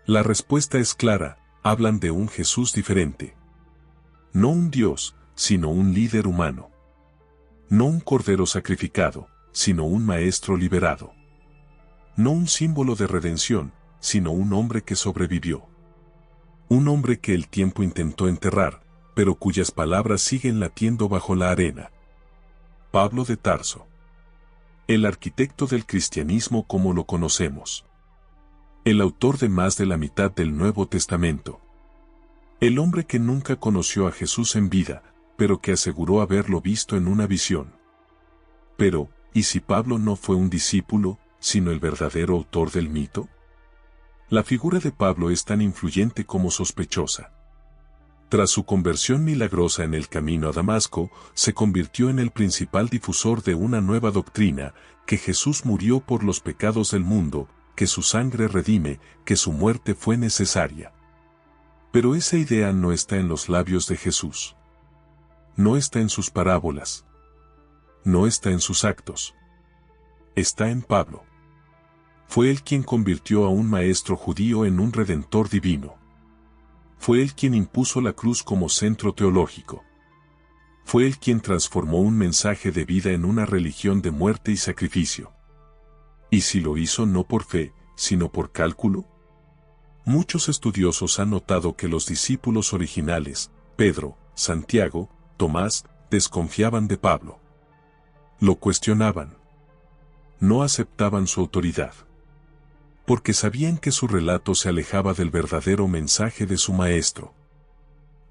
La respuesta es clara, hablan de un Jesús diferente. No un Dios, sino un líder humano. No un cordero sacrificado, sino un maestro liberado. No un símbolo de redención, sino un hombre que sobrevivió. Un hombre que el tiempo intentó enterrar, pero cuyas palabras siguen latiendo bajo la arena. Pablo de Tarso. El arquitecto del cristianismo como lo conocemos. El autor de más de la mitad del Nuevo Testamento. El hombre que nunca conoció a Jesús en vida, pero que aseguró haberlo visto en una visión. Pero, ¿y si Pablo no fue un discípulo, sino el verdadero autor del mito? La figura de Pablo es tan influyente como sospechosa. Tras su conversión milagrosa en el camino a Damasco, se convirtió en el principal difusor de una nueva doctrina, que Jesús murió por los pecados del mundo, que su sangre redime, que su muerte fue necesaria. Pero esa idea no está en los labios de Jesús. No está en sus parábolas. No está en sus actos. Está en Pablo. Fue él quien convirtió a un maestro judío en un redentor divino. Fue él quien impuso la cruz como centro teológico. Fue él quien transformó un mensaje de vida en una religión de muerte y sacrificio. ¿Y si lo hizo no por fe, sino por cálculo? Muchos estudiosos han notado que los discípulos originales, Pedro, Santiago, Tomás, desconfiaban de Pablo. Lo cuestionaban. No aceptaban su autoridad. Porque sabían que su relato se alejaba del verdadero mensaje de su maestro.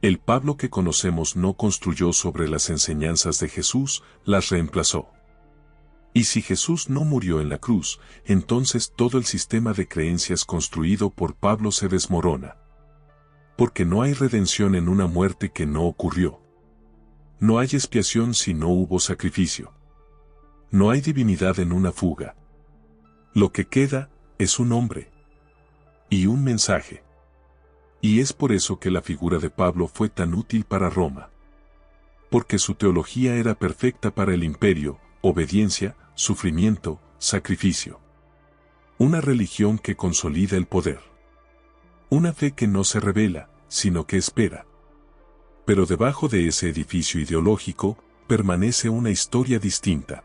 El Pablo que conocemos no construyó sobre las enseñanzas de Jesús, las reemplazó. Y si Jesús no murió en la cruz, entonces todo el sistema de creencias construido por Pablo se desmorona. Porque no hay redención en una muerte que no ocurrió. No hay expiación si no hubo sacrificio. No hay divinidad en una fuga. Lo que queda es un hombre y un mensaje. Y es por eso que la figura de Pablo fue tan útil para Roma. Porque su teología era perfecta para el imperio, obediencia, sufrimiento, sacrificio. Una religión que consolida el poder. Una fe que no se revela, sino que espera. Pero debajo de ese edificio ideológico, permanece una historia distinta.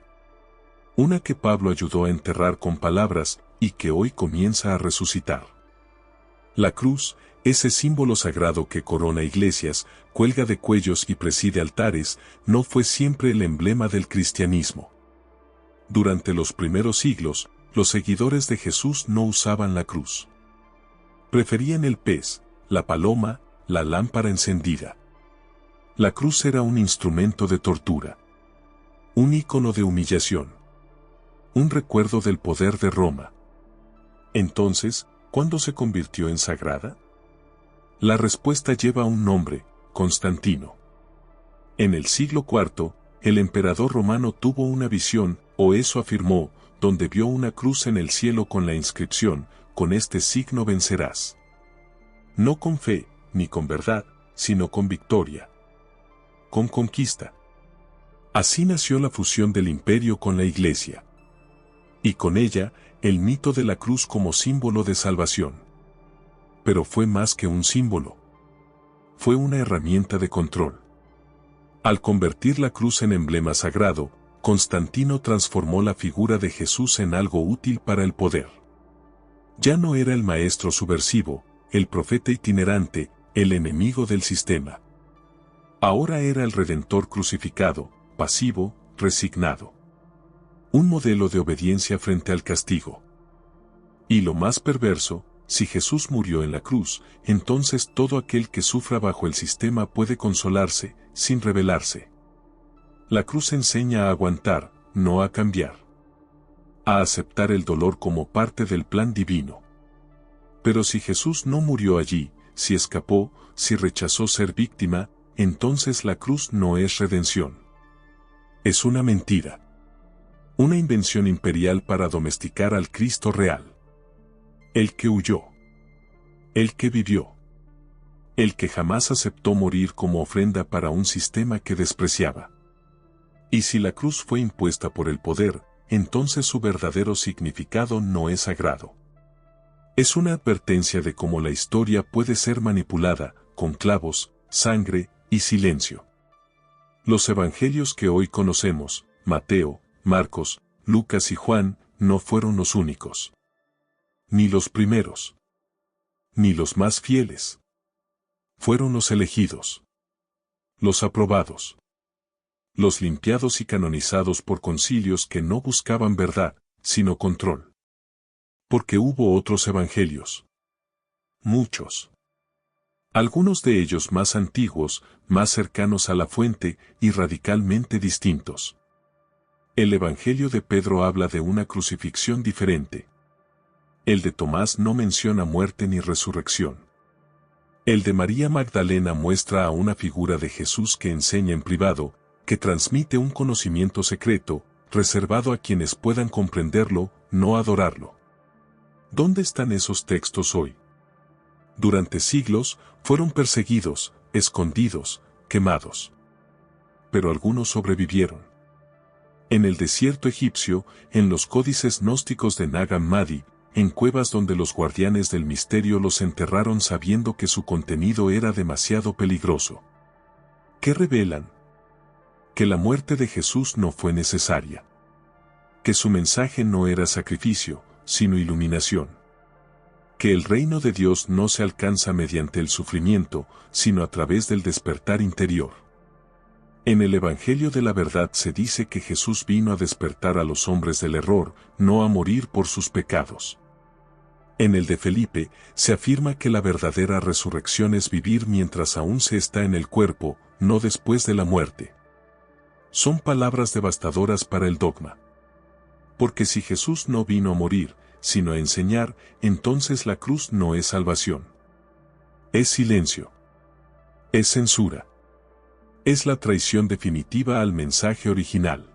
Una que Pablo ayudó a enterrar con palabras, y que hoy comienza a resucitar. La cruz, ese símbolo sagrado que corona iglesias, cuelga de cuellos y preside altares, no fue siempre el emblema del cristianismo. Durante los primeros siglos, los seguidores de Jesús no usaban la cruz. Preferían el pez, la paloma, la lámpara encendida. La cruz era un instrumento de tortura. Un ícono de humillación. Un recuerdo del poder de Roma. Entonces, ¿cuándo se convirtió en sagrada? La respuesta lleva un nombre, Constantino. En el siglo IV, el emperador romano tuvo una visión, o eso afirmó, donde vio una cruz en el cielo con la inscripción, con este signo vencerás. No con fe, ni con verdad, sino con victoria. Con conquista. Así nació la fusión del imperio con la iglesia. Y con ella, el mito de la cruz como símbolo de salvación. Pero fue más que un símbolo. Fue una herramienta de control. Al convertir la cruz en emblema sagrado, Constantino transformó la figura de Jesús en algo útil para el poder. Ya no era el maestro subversivo, el profeta itinerante, el enemigo del sistema. Ahora era el Redentor crucificado, pasivo, resignado. Un modelo de obediencia frente al castigo. Y lo más perverso, si Jesús murió en la cruz, entonces todo aquel que sufra bajo el sistema puede consolarse, sin rebelarse. La cruz enseña a aguantar, no a cambiar. A aceptar el dolor como parte del plan divino. Pero si Jesús no murió allí, si escapó, si rechazó ser víctima, entonces la cruz no es redención. Es una mentira. Una invención imperial para domesticar al Cristo real. El que huyó. El que vivió. El que jamás aceptó morir como ofrenda para un sistema que despreciaba. Y si la cruz fue impuesta por el poder, entonces su verdadero significado no es sagrado. Es una advertencia de cómo la historia puede ser manipulada, con clavos, sangre y silencio. Los evangelios que hoy conocemos, Mateo, Marcos, Lucas y Juan, no fueron los únicos. Ni los primeros. Ni los más fieles. Fueron los elegidos. Los aprobados. Los limpiados y canonizados por concilios que no buscaban verdad, sino control. Porque hubo otros evangelios. Muchos. Algunos de ellos más antiguos, más cercanos a la fuente y radicalmente distintos. El Evangelio de Pedro habla de una crucifixión diferente. El de Tomás no menciona muerte ni resurrección. El de María Magdalena muestra a una figura de Jesús que enseña en privado, que transmite un conocimiento secreto, reservado a quienes puedan comprenderlo, no adorarlo. ¿Dónde están esos textos hoy? Durante siglos, fueron perseguidos, escondidos, quemados. Pero algunos sobrevivieron. En el desierto egipcio, en los códices gnósticos de Nag Hammadi, en cuevas donde los guardianes del misterio los enterraron sabiendo que su contenido era demasiado peligroso. ¿Qué revelan? Que la muerte de Jesús no fue necesaria. Que su mensaje no era sacrificio, sino iluminación. Que el reino de Dios no se alcanza mediante el sufrimiento, sino a través del despertar interior. En el Evangelio de la Verdad se dice que Jesús vino a despertar a los hombres del error, no a morir por sus pecados. En el de Felipe, se afirma que la verdadera resurrección es vivir mientras aún se está en el cuerpo, no después de la muerte. Son palabras devastadoras para el dogma. Porque si Jesús no vino a morir, sino a enseñar, entonces la cruz no es salvación. Es silencio. Es censura. Es la traición definitiva al mensaje original.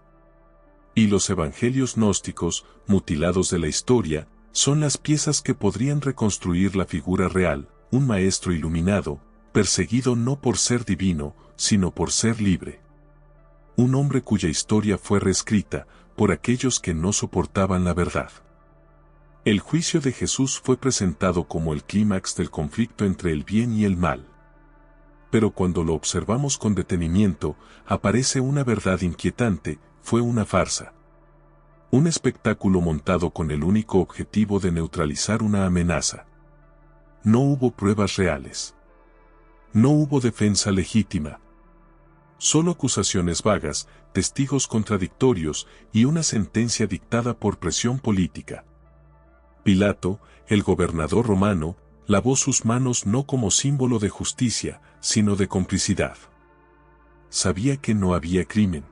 Y los evangelios gnósticos, mutilados de la historia, son las piezas que podrían reconstruir la figura real, un maestro iluminado, perseguido no por ser divino, sino por ser libre. Un hombre cuya historia fue reescrita por aquellos que no soportaban la verdad. El juicio de Jesús fue presentado como el clímax del conflicto entre el bien y el mal. Pero cuando lo observamos con detenimiento, aparece una verdad inquietante: fue una farsa. Un espectáculo montado con el único objetivo de neutralizar una amenaza. No hubo pruebas reales. No hubo defensa legítima. Solo acusaciones vagas, testigos contradictorios y una sentencia dictada por presión política. Pilato, el gobernador romano, lavó sus manos no como símbolo de justicia, sino de complicidad. Sabía que no había crimen.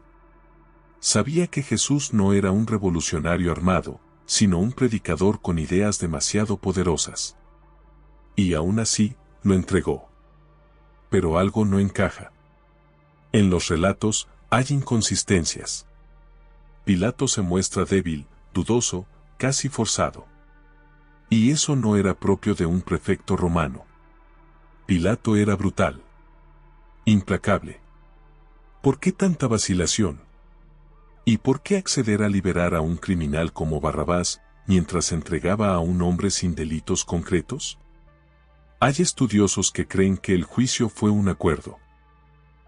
Sabía que Jesús no era un revolucionario armado, sino un predicador con ideas demasiado poderosas. Y aún así, lo entregó. Pero algo no encaja. En los relatos, hay inconsistencias. Pilato se muestra débil, dudoso, casi forzado. Y eso no era propio de un prefecto romano. Pilato era brutal. Implacable. ¿Por qué tanta vacilación? ¿Y por qué acceder a liberar a un criminal como Barrabás, mientras entregaba a un hombre sin delitos concretos? Hay estudiosos que creen que el juicio fue un acuerdo.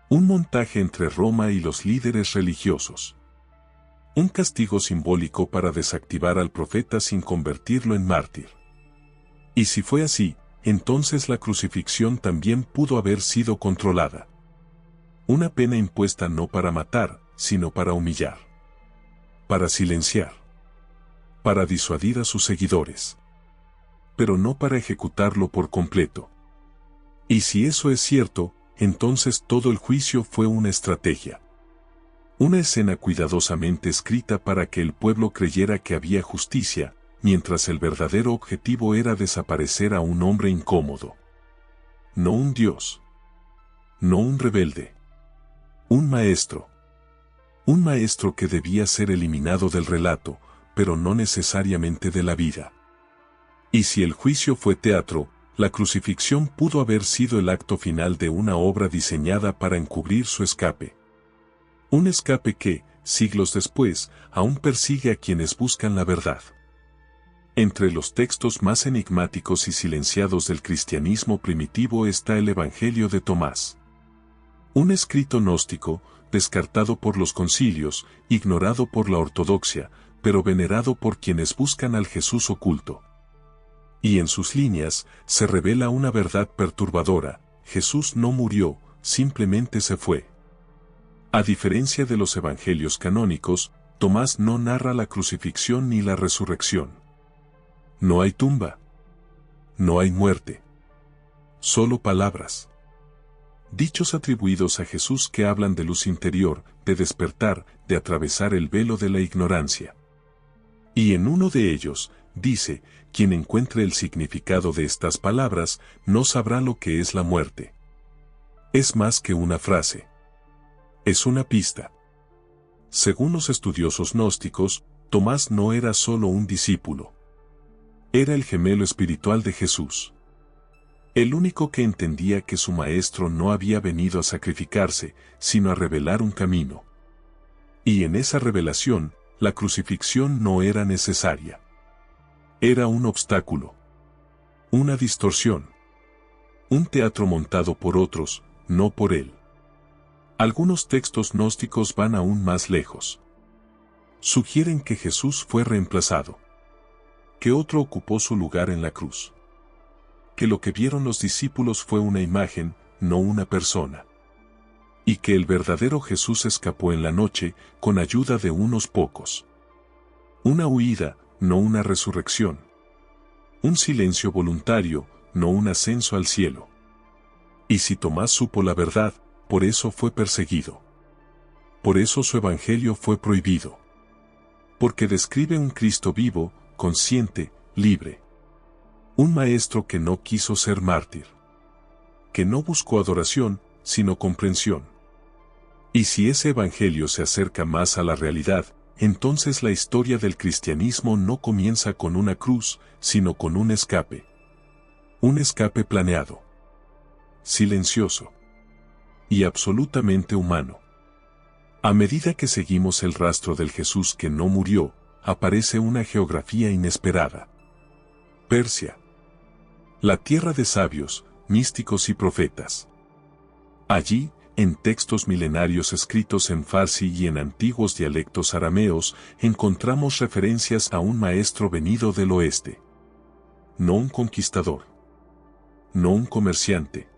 Un montaje entre Roma y los líderes religiosos. Un castigo simbólico para desactivar al profeta sin convertirlo en mártir. Y si fue así, entonces la crucifixión también pudo haber sido controlada. Una pena impuesta no para matar, sino para humillar. Para silenciar. Para disuadir a sus seguidores. Pero no para ejecutarlo por completo. Y si eso es cierto, entonces todo el juicio fue una estrategia. Una escena cuidadosamente escrita para que el pueblo creyera que había justicia, mientras el verdadero objetivo era desaparecer a un hombre incómodo. No un Dios. No un rebelde. Un maestro. Un maestro que debía ser eliminado del relato, pero no necesariamente de la vida. Y si el juicio fue teatro, la crucifixión pudo haber sido el acto final de una obra diseñada para encubrir su escape. Un escape que, siglos después, aún persigue a quienes buscan la verdad. Entre los textos más enigmáticos y silenciados del cristianismo primitivo está el Evangelio de Tomás. Un escrito gnóstico, descartado por los concilios, ignorado por la ortodoxia, pero venerado por quienes buscan al Jesús oculto. Y en sus líneas, se revela una verdad perturbadora: Jesús no murió, simplemente se fue. A diferencia de los evangelios canónicos, Tomás no narra la crucifixión ni la resurrección. No hay tumba. No hay muerte. Solo palabras. Dichos atribuidos a Jesús que hablan de luz interior, de despertar, de atravesar el velo de la ignorancia. Y en uno de ellos, dice: quien encuentre el significado de estas palabras, no sabrá lo que es la muerte. Es más que una frase. Es una pista. Según los estudiosos gnósticos, Tomás no era solo un discípulo. Era el gemelo espiritual de Jesús. El único que entendía que su maestro no había venido a sacrificarse, sino a revelar un camino. Y en esa revelación, la crucifixión no era necesaria. Era un obstáculo. Una distorsión. Un teatro montado por otros, no por él. Algunos textos gnósticos van aún más lejos. Sugieren que Jesús fue reemplazado. Que otro ocupó su lugar en la cruz. Que lo que vieron los discípulos fue una imagen, no una persona. Y que el verdadero Jesús escapó en la noche, con ayuda de unos pocos. Una huida, no una resurrección. Un silencio voluntario, no un ascenso al cielo. Y si Tomás supo la verdad, por eso fue perseguido. Por eso su evangelio fue prohibido. Porque describe un Cristo vivo, consciente, libre. Un maestro que no quiso ser mártir. Que no buscó adoración, sino comprensión. Y si ese evangelio se acerca más a la realidad, entonces la historia del cristianismo no comienza con una cruz, sino con un escape. Un escape planeado. Silencioso. Y absolutamente humano. A medida que seguimos el rastro del Jesús que no murió, aparece una geografía inesperada. Persia. La tierra de sabios, místicos y profetas. Allí, en textos milenarios escritos en farsi y en antiguos dialectos arameos, encontramos referencias a un maestro venido del oeste. No un conquistador. No un comerciante.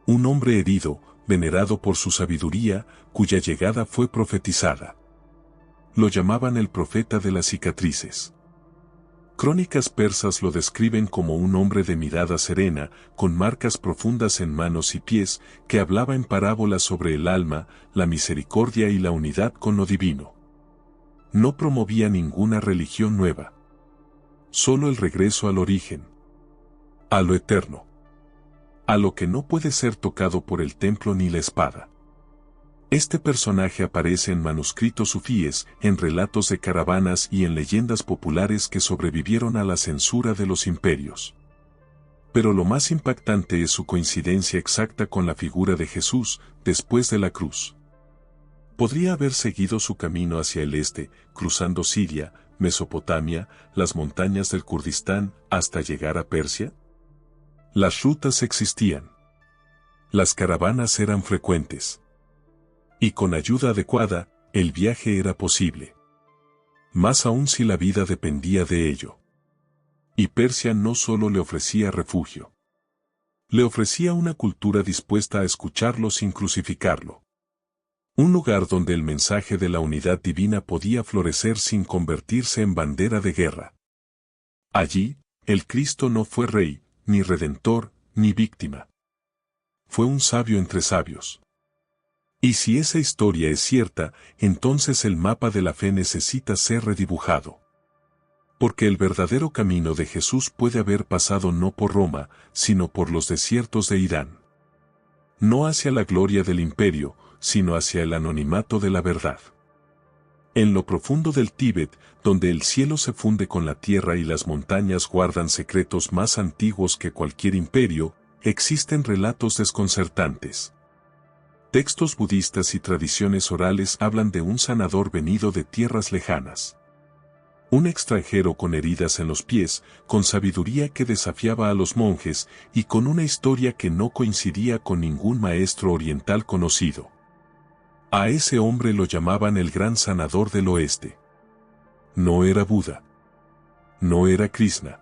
Un hombre herido, venerado por su sabiduría, cuya llegada fue profetizada. Lo llamaban el profeta de las cicatrices. Crónicas persas lo describen como un hombre de mirada serena, con marcas profundas en manos y pies, que hablaba en parábolas sobre el alma, la misericordia y la unidad con lo divino. No promovía ninguna religión nueva. Solo el regreso al origen. A lo eterno. A lo que no puede ser tocado por el templo ni la espada. Este personaje aparece en manuscritos sufíes, en relatos de caravanas y en leyendas populares que sobrevivieron a la censura de los imperios. Pero lo más impactante es su coincidencia exacta con la figura de Jesús, después de la cruz. ¿Podría haber seguido su camino hacia el este, cruzando Siria, Mesopotamia, las montañas del Kurdistán, hasta llegar a Persia? Las rutas existían. Las caravanas eran frecuentes. Y con ayuda adecuada, el viaje era posible. Más aún si la vida dependía de ello. Y Persia no solo le ofrecía refugio. Le ofrecía una cultura dispuesta a escucharlo sin crucificarlo. Un lugar donde el mensaje de la unidad divina podía florecer sin convertirse en bandera de guerra. Allí, el Cristo no fue rey, ni redentor, ni víctima. Fue un sabio entre sabios. Y si esa historia es cierta, entonces el mapa de la fe necesita ser redibujado. Porque el verdadero camino de Jesús puede haber pasado no por Roma, sino por los desiertos de Irán. No hacia la gloria del imperio, sino hacia el anonimato de la verdad. En lo profundo del Tíbet, donde el cielo se funde con la tierra y las montañas guardan secretos más antiguos que cualquier imperio, existen relatos desconcertantes. Textos budistas y tradiciones orales hablan de un sanador venido de tierras lejanas. Un extranjero con heridas en los pies, con sabiduría que desafiaba a los monjes y con una historia que no coincidía con ningún maestro oriental conocido. A ese hombre lo llamaban el gran sanador del oeste. No era Buda. No era Krishna.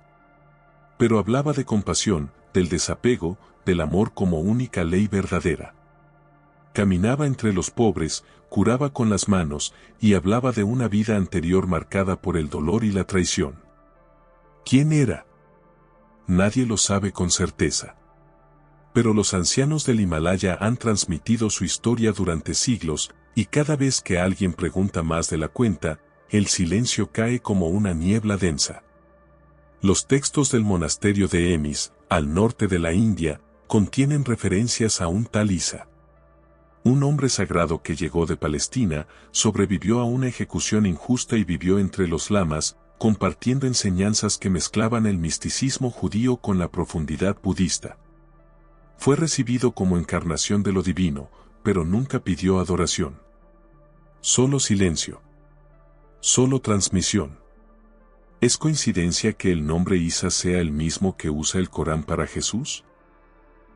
Pero hablaba de compasión, del desapego, del amor como única ley verdadera. Caminaba entre los pobres, curaba con las manos, y hablaba de una vida anterior marcada por el dolor y la traición. ¿Quién era? Nadie lo sabe con certeza. Pero los ancianos del Himalaya han transmitido su historia durante siglos, y cada vez que alguien pregunta más de la cuenta, el silencio cae como una niebla densa. Los textos del monasterio de Emis, al norte de la India, contienen referencias a un tal Isa. Un hombre sagrado que llegó de Palestina, sobrevivió a una ejecución injusta y vivió entre los lamas, compartiendo enseñanzas que mezclaban el misticismo judío con la profundidad budista. Fue recibido como encarnación de lo divino, pero nunca pidió adoración. Solo silencio. Solo transmisión. ¿Es coincidencia que el nombre Isa sea el mismo que usa el Corán para Jesús?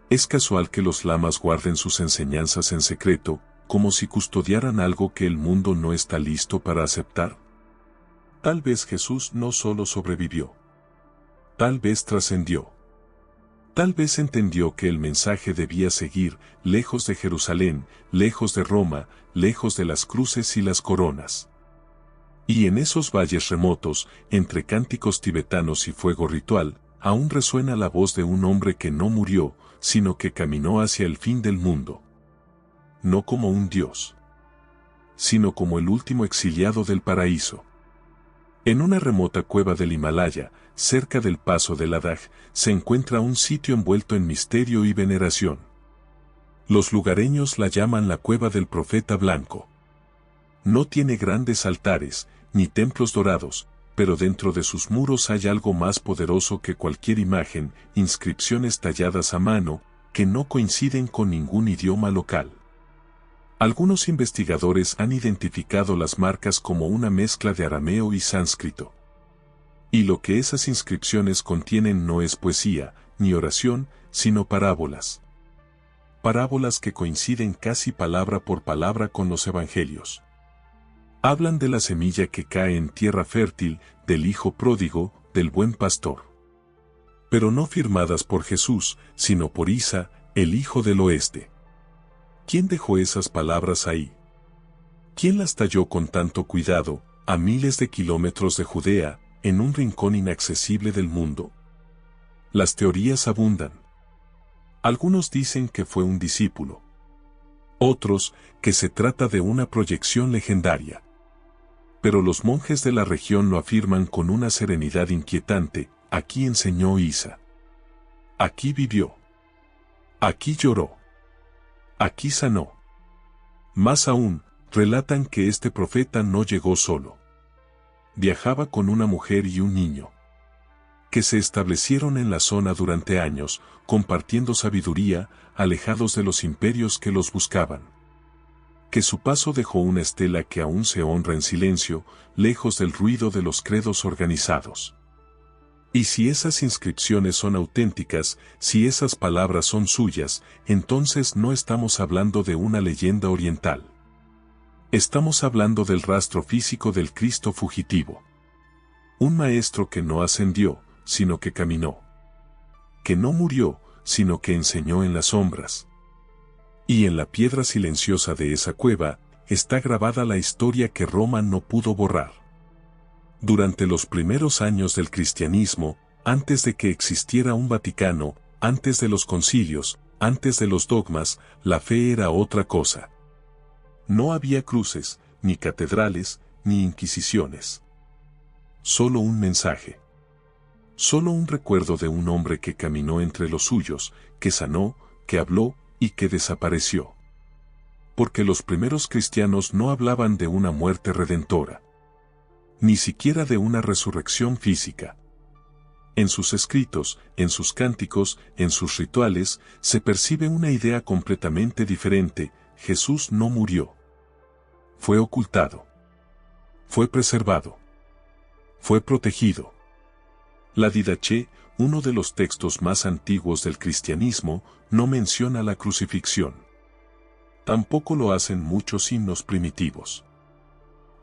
¿Es casual que los lamas guarden sus enseñanzas en secreto, como si custodiaran algo que el mundo no está listo para aceptar? Tal vez Jesús no solo sobrevivió. Tal vez trascendió. Tal vez entendió que el mensaje debía seguir, lejos de Jerusalén, lejos de Roma, lejos de las cruces y las coronas. Y en esos valles remotos, entre cánticos tibetanos y fuego ritual, aún resuena la voz de un hombre que no murió, sino que caminó hacia el fin del mundo. No como un dios, sino como el último exiliado del paraíso. En una remota cueva del Himalaya, cerca del paso de Ladakh, se encuentra un sitio envuelto en misterio y veneración. Los lugareños la llaman la cueva del profeta blanco. No tiene grandes altares, ni templos dorados, pero dentro de sus muros hay algo más poderoso que cualquier imagen, inscripciones talladas a mano, que no coinciden con ningún idioma local. Algunos investigadores han identificado las marcas como una mezcla de arameo y sánscrito. Y lo que esas inscripciones contienen no es poesía, ni oración, sino parábolas. Parábolas que coinciden casi palabra por palabra con los evangelios. Hablan de la semilla que cae en tierra fértil, del hijo pródigo, del buen pastor. Pero no firmadas por Jesús, sino por Isa, el hijo del oeste. ¿Quién dejó esas palabras ahí? ¿Quién las talló con tanto cuidado, a miles de kilómetros de Judea, en un rincón inaccesible del mundo? Las teorías abundan. Algunos dicen que fue un discípulo. Otros, que se trata de una proyección legendaria. Pero los monjes de la región lo afirman con una serenidad inquietante: aquí enseñó Isa. Aquí vivió. Aquí lloró. Aquí sanó. Más aún, relatan que este profeta no llegó solo. Viajaba con una mujer y un niño, que se establecieron en la zona durante años, compartiendo sabiduría, alejados de los imperios que los buscaban. Que su paso dejó una estela que aún se honra en silencio, lejos del ruido de los credos organizados. Y si esas inscripciones son auténticas, si esas palabras son suyas, entonces no estamos hablando de una leyenda oriental. Estamos hablando del rastro físico del Cristo fugitivo. Un maestro que no ascendió, sino que caminó. Que no murió, sino que enseñó en las sombras. Y en la piedra silenciosa de esa cueva, está grabada la historia que Roma no pudo borrar. Durante los primeros años del cristianismo, antes de que existiera un Vaticano, antes de los concilios, antes de los dogmas, la fe era otra cosa. No había cruces, ni catedrales, ni inquisiciones. Solo un mensaje. Solo un recuerdo de un hombre que caminó entre los suyos, que sanó, que habló y que desapareció. Porque los primeros cristianos no hablaban de una muerte redentora. Ni siquiera de una resurrección física. En sus escritos, en sus cánticos, en sus rituales, se percibe una idea completamente diferente: Jesús no murió. Fue ocultado. Fue preservado. Fue protegido. La Didache, uno de los textos más antiguos del cristianismo, no menciona la crucifixión. Tampoco lo hacen muchos himnos primitivos.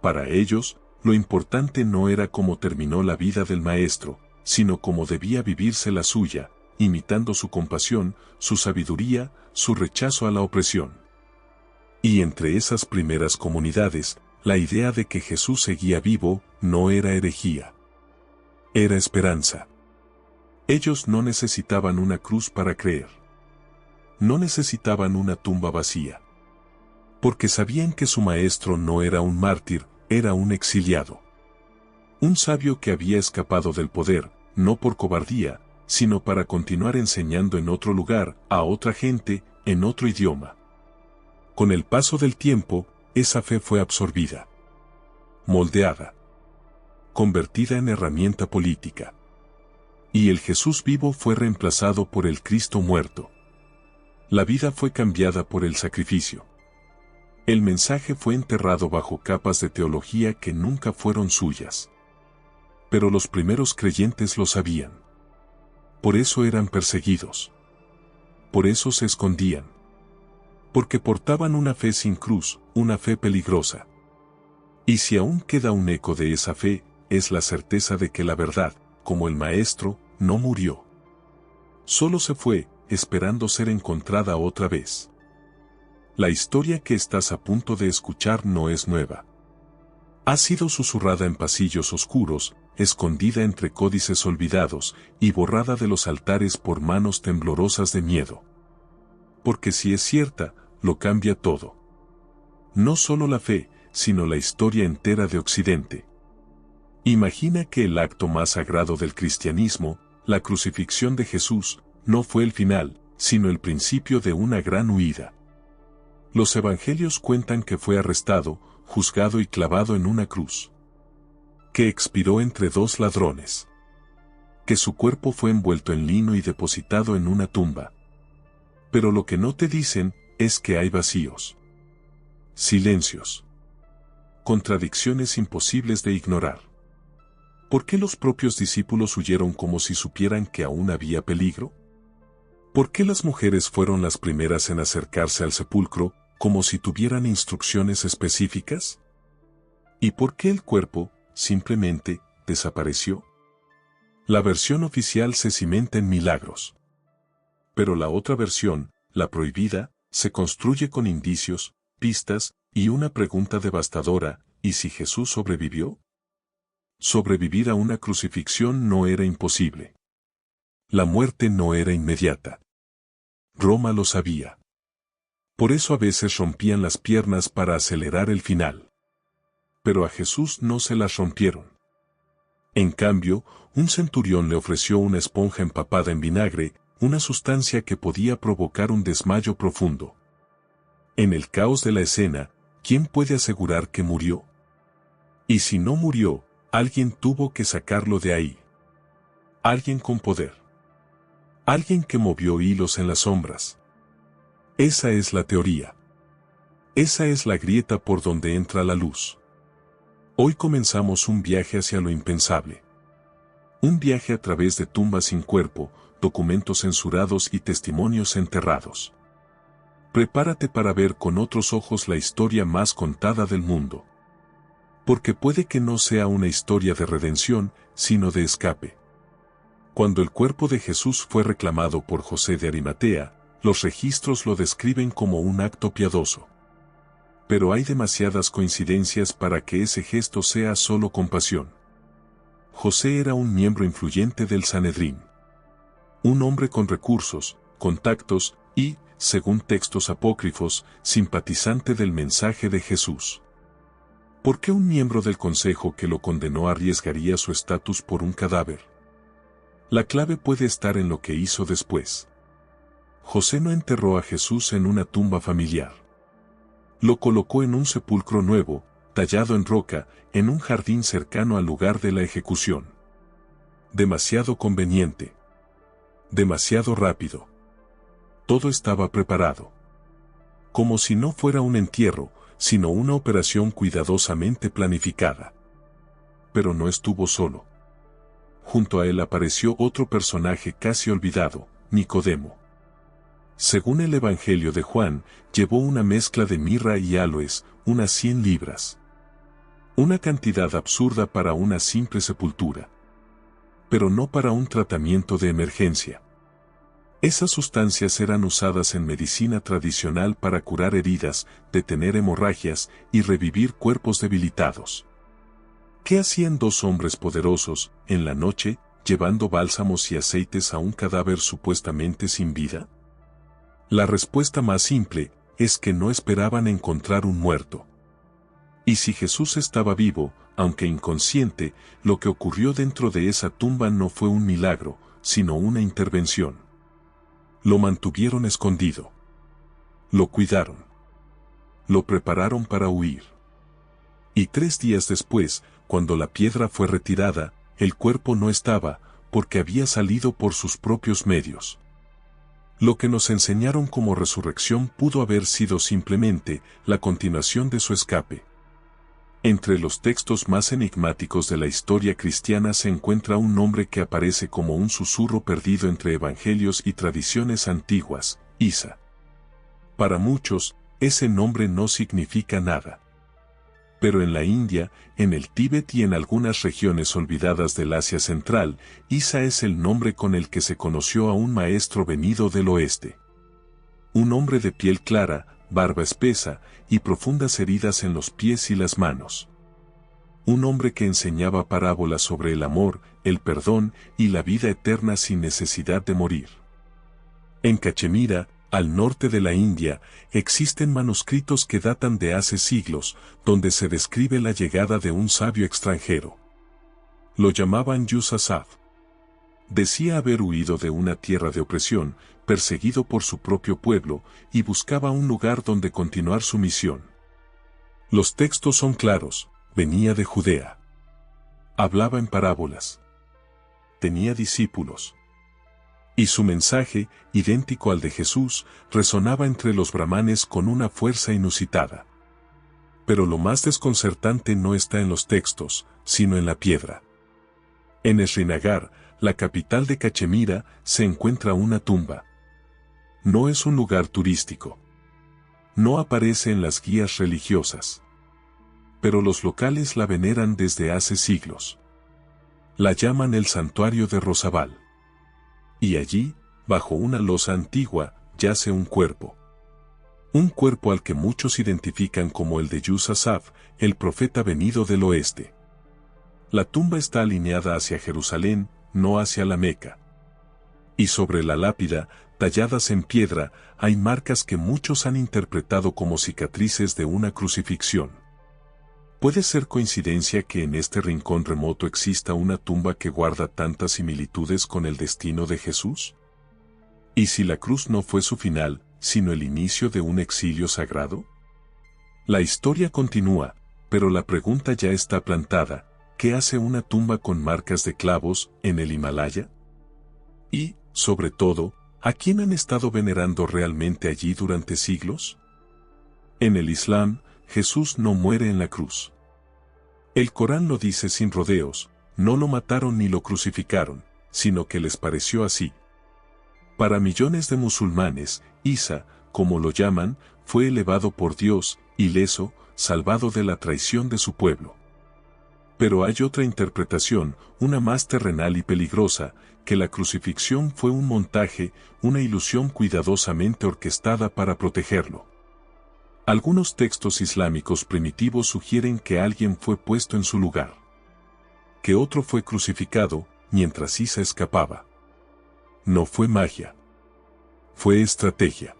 Para ellos, lo importante no era cómo terminó la vida del maestro, sino cómo debía vivirse la suya, imitando su compasión, su sabiduría, su rechazo a la opresión. Y entre esas primeras comunidades, la idea de que Jesús seguía vivo no era herejía. Era esperanza. Ellos no necesitaban una cruz para creer. No necesitaban una tumba vacía. Porque sabían que su maestro no era un mártir, era un exiliado. Un sabio que había escapado del poder, no por cobardía, sino para continuar enseñando en otro lugar, a otra gente, en otro idioma. Con el paso del tiempo, esa fe fue absorbida, moldeada, convertida en herramienta política. Y el Jesús vivo fue reemplazado por el Cristo muerto. La vida fue cambiada por el sacrificio. El mensaje fue enterrado bajo capas de teología que nunca fueron suyas. Pero los primeros creyentes lo sabían. Por eso eran perseguidos. Por eso se escondían. Porque portaban una fe sin cruz, una fe peligrosa. Y si aún queda un eco de esa fe, es la certeza de que la verdad, como el Maestro, no murió. Solo se fue, esperando ser encontrada otra vez. La historia que estás a punto de escuchar no es nueva. Ha sido susurrada en pasillos oscuros, escondida entre códices olvidados y borrada de los altares por manos temblorosas de miedo. Porque si es cierta, lo cambia todo. No solo la fe, sino la historia entera de Occidente. Imagina que el acto más sagrado del cristianismo, la crucifixión de Jesús, no fue el final, sino el principio de una gran huida. Los evangelios cuentan que fue arrestado, juzgado y clavado en una cruz. Que expiró entre dos ladrones. Que su cuerpo fue envuelto en lino y depositado en una tumba. Pero lo que no te dicen es que hay vacíos. Silencios. Contradicciones imposibles de ignorar. ¿Por qué los propios discípulos huyeron como si supieran que aún había peligro? ¿Por qué las mujeres fueron las primeras en acercarse al sepulcro, como si tuvieran instrucciones específicas? ¿Y por qué el cuerpo, simplemente, desapareció? La versión oficial se cimenta en milagros. Pero la otra versión, la prohibida, se construye con indicios, pistas, y una pregunta devastadora: ¿y si Jesús sobrevivió? Sobrevivir a una crucifixión no era imposible. La muerte no era inmediata. Roma lo sabía. Por eso a veces rompían las piernas para acelerar el final. Pero a Jesús no se las rompieron. En cambio, un centurión le ofreció una esponja empapada en vinagre, una sustancia que podía provocar un desmayo profundo. En el caos de la escena, ¿quién puede asegurar que murió? Y si no murió, alguien tuvo que sacarlo de ahí. Alguien con poder. Alguien que movió hilos en las sombras. Esa es la teoría. Esa es la grieta por donde entra la luz. Hoy comenzamos un viaje hacia lo impensable. Un viaje a través de tumbas sin cuerpo, documentos censurados y testimonios enterrados. Prepárate para ver con otros ojos la historia más contada del mundo. Porque puede que no sea una historia de redención, sino de escape. Cuando el cuerpo de Jesús fue reclamado por José de Arimatea, los registros lo describen como un acto piadoso. Pero hay demasiadas coincidencias para que ese gesto sea solo compasión. José era un miembro influyente del Sanedrín. Un hombre con recursos, contactos y, según textos apócrifos, simpatizante del mensaje de Jesús. ¿Por qué un miembro del consejo que lo condenó arriesgaría su estatus por un cadáver? La clave puede estar en lo que hizo después. José no enterró a Jesús en una tumba familiar. Lo colocó en un sepulcro nuevo, tallado en roca, en un jardín cercano al lugar de la ejecución. Demasiado conveniente. Demasiado rápido. Todo estaba preparado. Como si no fuera un entierro, sino una operación cuidadosamente planificada. Pero no estuvo solo. Junto a él apareció otro personaje casi olvidado, Nicodemo. Según el Evangelio de Juan, llevó una mezcla de mirra y aloes, unas 100 libras. Una cantidad absurda para una simple sepultura. Pero no para un tratamiento de emergencia. Esas sustancias eran usadas en medicina tradicional para curar heridas, detener hemorragias y revivir cuerpos debilitados. ¿Qué hacían dos hombres poderosos, en la noche, llevando bálsamos y aceites a un cadáver supuestamente sin vida? La respuesta más simple es que no esperaban encontrar un muerto. Y si Jesús estaba vivo, aunque inconsciente, lo que ocurrió dentro de esa tumba no fue un milagro, sino una intervención. Lo mantuvieron escondido. Lo cuidaron. Lo prepararon para huir. Y 3 días después, cuando la piedra fue retirada, el cuerpo no estaba, porque había salido por sus propios medios. Lo que nos enseñaron como resurrección pudo haber sido simplemente la continuación de su escape. Entre los textos más enigmáticos de la historia cristiana se encuentra un nombre que aparece como un susurro perdido entre evangelios y tradiciones antiguas, Isa. Para muchos, ese nombre no significa nada. Pero en la India, en el Tíbet y en algunas regiones olvidadas del Asia Central, Isa es el nombre con el que se conoció a un maestro venido del oeste. Un hombre de piel clara, barba espesa y profundas heridas en los pies y las manos. Un hombre que enseñaba parábolas sobre el amor, el perdón y la vida eterna sin necesidad de morir. En Cachemira, al norte de la India, existen manuscritos que datan de hace siglos, donde se describe la llegada de un sabio extranjero. Lo llamaban Yusasaf. Decía haber huido de una tierra de opresión, perseguido por su propio pueblo, y buscaba un lugar donde continuar su misión. Los textos son claros, venía de Judea. Hablaba en parábolas. Tenía discípulos. Y su mensaje, idéntico al de Jesús, resonaba entre los brahmanes con una fuerza inusitada. Pero lo más desconcertante no está en los textos, sino en la piedra. En Srinagar, la capital de Cachemira, se encuentra una tumba. No es un lugar turístico. No aparece en las guías religiosas. Pero los locales la veneran desde hace siglos. La llaman el Santuario de Rosabal. Y allí, bajo una losa antigua, yace un cuerpo. Un cuerpo al que muchos identifican como el de Yusasaf, el profeta venido del oeste. La tumba está alineada hacia Jerusalén, no hacia la Meca. Y sobre la lápida, talladas en piedra, hay marcas que muchos han interpretado como cicatrices de una crucifixión. ¿Puede ser coincidencia que en este rincón remoto exista una tumba que guarda tantas similitudes con el destino de Jesús? ¿Y si la cruz no fue su final, sino el inicio de un exilio sagrado? La historia continúa, pero la pregunta ya está plantada: ¿qué hace una tumba con marcas de clavos en el Himalaya? Y, sobre todo, ¿a quién han estado venerando realmente allí durante siglos? En el Islam, Jesús no muere en la cruz. El Corán lo dice sin rodeos: no lo mataron ni lo crucificaron, sino que les pareció así. Para millones de musulmanes, Isa, como lo llaman, fue elevado por Dios, ileso, salvado de la traición de su pueblo. Pero hay otra interpretación, una más terrenal y peligrosa, que la crucifixión fue un montaje, una ilusión cuidadosamente orquestada para protegerlo. Algunos textos islámicos primitivos sugieren que alguien fue puesto en su lugar. Que otro fue crucificado, mientras Isa escapaba. No fue magia. Fue estrategia.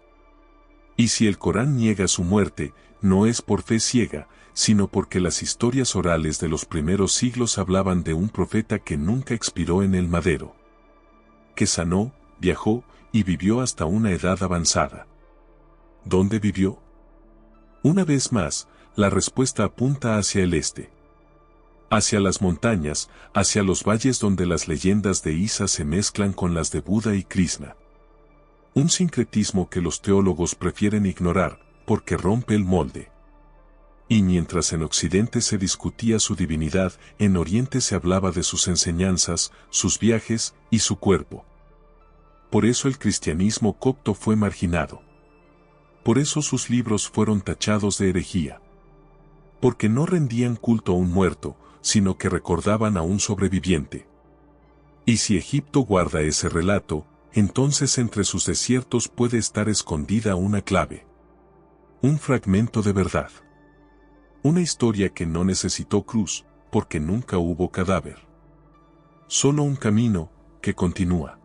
Y si el Corán niega su muerte, no es por fe ciega, sino porque las historias orales de los primeros siglos hablaban de un profeta que nunca expiró en el madero. Que sanó, viajó y vivió hasta una edad avanzada. ¿Dónde vivió? Una vez más, la respuesta apunta hacia el este. Hacia las montañas, hacia los valles donde las leyendas de Isa se mezclan con las de Buda y Krishna. Un sincretismo que los teólogos prefieren ignorar, porque rompe el molde. Y mientras en Occidente se discutía su divinidad, en Oriente se hablaba de sus enseñanzas, sus viajes y su cuerpo. Por eso el cristianismo copto fue marginado. Por eso sus libros fueron tachados de herejía. Porque no rendían culto a un muerto, sino que recordaban a un sobreviviente. Y si Egipto guarda ese relato, entonces entre sus desiertos puede estar escondida una clave. Un fragmento de verdad. Una historia que no necesitó cruz, porque nunca hubo cadáver. Solo un camino, que continúa.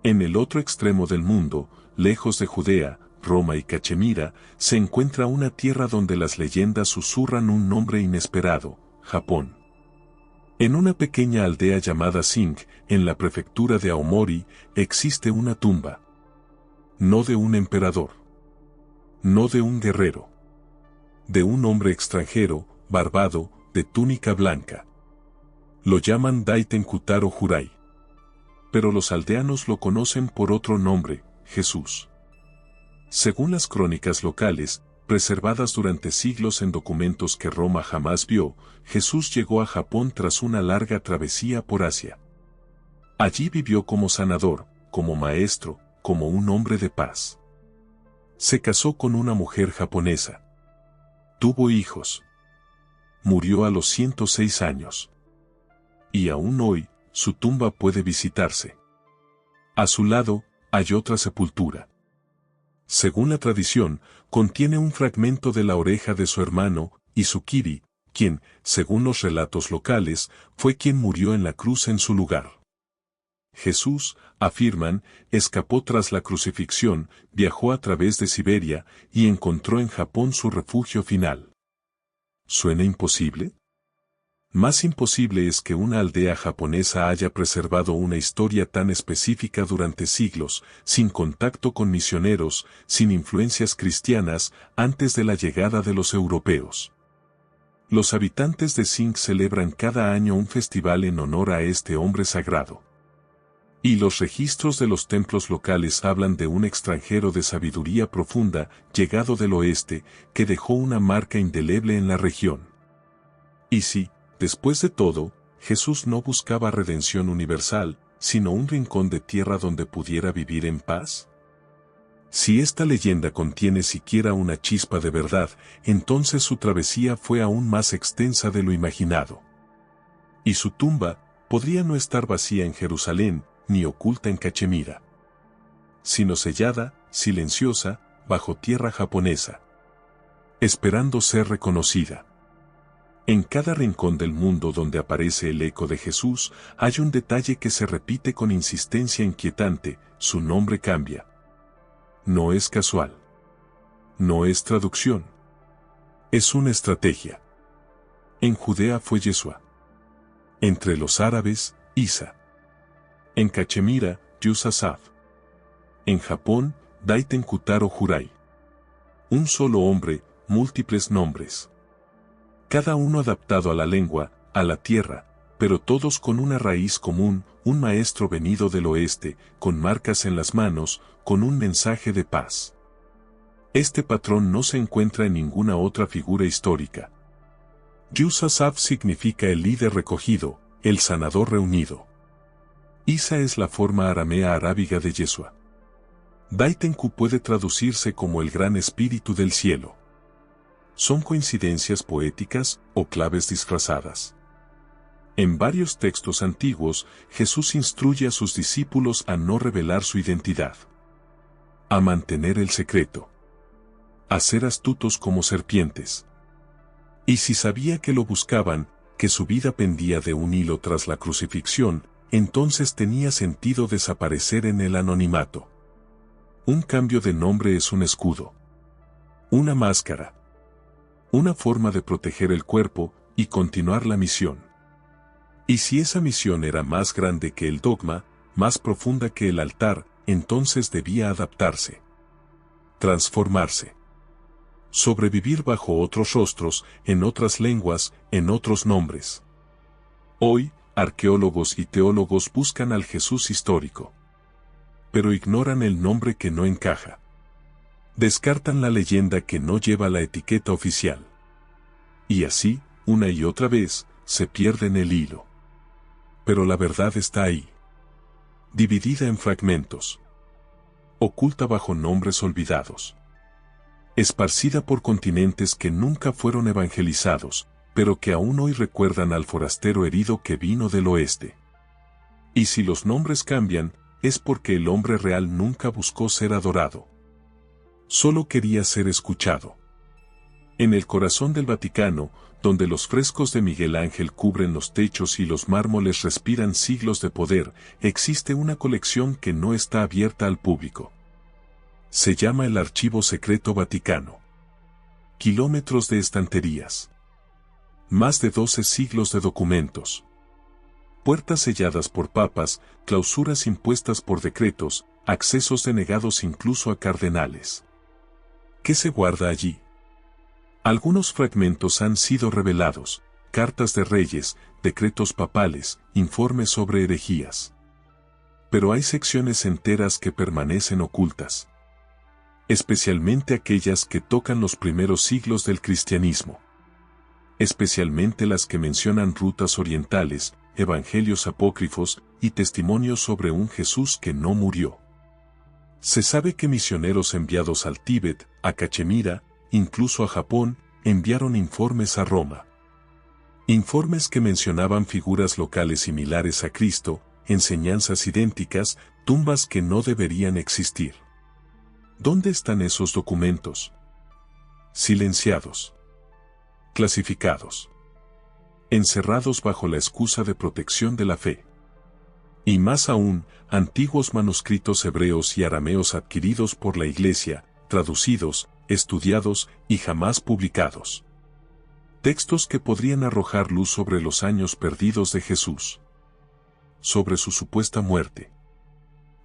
En el otro extremo del mundo, lejos de Judea, Roma y Cachemira, se encuentra una tierra donde las leyendas susurran un nombre inesperado: Japón. En una pequeña aldea llamada Singh, en la prefectura de Aomori, existe una tumba. No de un emperador. No de un guerrero. De un hombre extranjero, barbado, de túnica blanca. Lo llaman Daiten Kutaro Jurai. Pero los aldeanos lo conocen por otro nombre: Jesús. Según las crónicas locales, preservadas durante siglos en documentos que Roma jamás vio, Jesús llegó a Japón tras una larga travesía por Asia. Allí vivió como sanador, como maestro, como un hombre de paz. Se casó con una mujer japonesa. Tuvo hijos. Murió a los 106 años. Y aún hoy, su tumba puede visitarse. A su lado, hay otra sepultura. Según la tradición, contiene un fragmento de la oreja de su hermano, Izukiri, quien, según los relatos locales, fue quien murió en la cruz en su lugar. Jesús, afirman, escapó tras la crucifixión, viajó a través de Siberia y encontró en Japón su refugio final. ¿Suena imposible? Más imposible es que una aldea japonesa haya preservado una historia tan específica durante siglos, sin contacto con misioneros, sin influencias cristianas, antes de la llegada de los europeos. Los habitantes de Sing celebran cada año un festival en honor a este hombre sagrado. Y los registros de los templos locales hablan de un extranjero de sabiduría profunda, llegado del oeste, que dejó una marca indeleble en la región. Y si, después de todo, Jesús no buscaba redención universal, sino un rincón de tierra donde pudiera vivir en paz. Si esta leyenda contiene siquiera una chispa de verdad, entonces su travesía fue aún más extensa de lo imaginado. Y su tumba podría no estar vacía en Jerusalén, ni oculta en Cachemira, sino sellada, silenciosa, bajo tierra japonesa, esperando ser reconocida. En cada rincón del mundo donde aparece el eco de Jesús, hay un detalle que se repite con insistencia inquietante: su nombre cambia. No es casual. No es traducción. Es una estrategia. En Judea fue Yeshua. Entre los árabes, Isa. En Cachemira, Yusasaf. En Japón, Daiten Kutaro Jurai. Un solo hombre, múltiples nombres. Cada uno adaptado a la lengua, a la tierra, pero todos con una raíz común, un maestro venido del oeste, con marcas en las manos, con un mensaje de paz. Este patrón no se encuentra en ninguna otra figura histórica. Yusasaf significa el líder recogido, el sanador reunido. Isa es la forma aramea arábiga de Yeshua. Daitenku puede traducirse como el gran espíritu del cielo. ¿Son coincidencias poéticas o claves disfrazadas? En varios textos antiguos, Jesús instruye a sus discípulos a no revelar su identidad, a mantener el secreto, a ser astutos como serpientes. Y si sabía que lo buscaban, que su vida pendía de un hilo tras la crucifixión, entonces tenía sentido desaparecer en el anonimato. Un cambio de nombre es un escudo, una máscara, una forma de proteger el cuerpo y continuar la misión. Y si esa misión era más grande que el dogma, más profunda que el altar, entonces debía adaptarse, transformarse, sobrevivir bajo otros rostros, en otras lenguas, en otros nombres. Hoy, arqueólogos y teólogos buscan al Jesús histórico, pero ignoran el nombre que no encaja. Descartan la leyenda que no lleva la etiqueta oficial. Y así, una y otra vez, se pierden el hilo. Pero la verdad está ahí, dividida en fragmentos, oculta bajo nombres olvidados, esparcida por continentes que nunca fueron evangelizados, pero que aún hoy recuerdan al forastero herido que vino del oeste. Y si los nombres cambian, es porque el hombre real nunca buscó ser adorado. Solo quería ser escuchado. En el corazón del Vaticano, donde los frescos de Miguel Ángel cubren los techos y los mármoles respiran siglos de poder, existe una colección que no está abierta al público. Se llama el Archivo Secreto Vaticano. Kilómetros de estanterías. Más de 12 siglos de documentos. Puertas selladas por papas, clausuras impuestas por decretos, accesos denegados incluso a cardenales. ¿Qué se guarda allí? Algunos fragmentos han sido revelados: cartas de reyes, decretos papales, informes sobre herejías. Pero hay secciones enteras que permanecen ocultas. especialmente aquellas que tocan los primeros siglos del cristianismo, especialmente las que mencionan rutas orientales, evangelios apócrifos y testimonios sobre un Jesús que no murió. Se sabe que misioneros enviados al Tíbet, a Cachemira, incluso a Japón, enviaron informes a Roma. Informes que mencionaban figuras locales similares a Cristo, enseñanzas idénticas, tumbas que no deberían existir. ¿Dónde están esos documentos? Silenciados. Clasificados. Encerrados bajo la excusa de protección de la fe. Y más aún, antiguos manuscritos hebreos y arameos adquiridos por la Iglesia, traducidos, estudiados y jamás publicados. Textos que podrían arrojar luz sobre los años perdidos de Jesús. Sobre su supuesta muerte.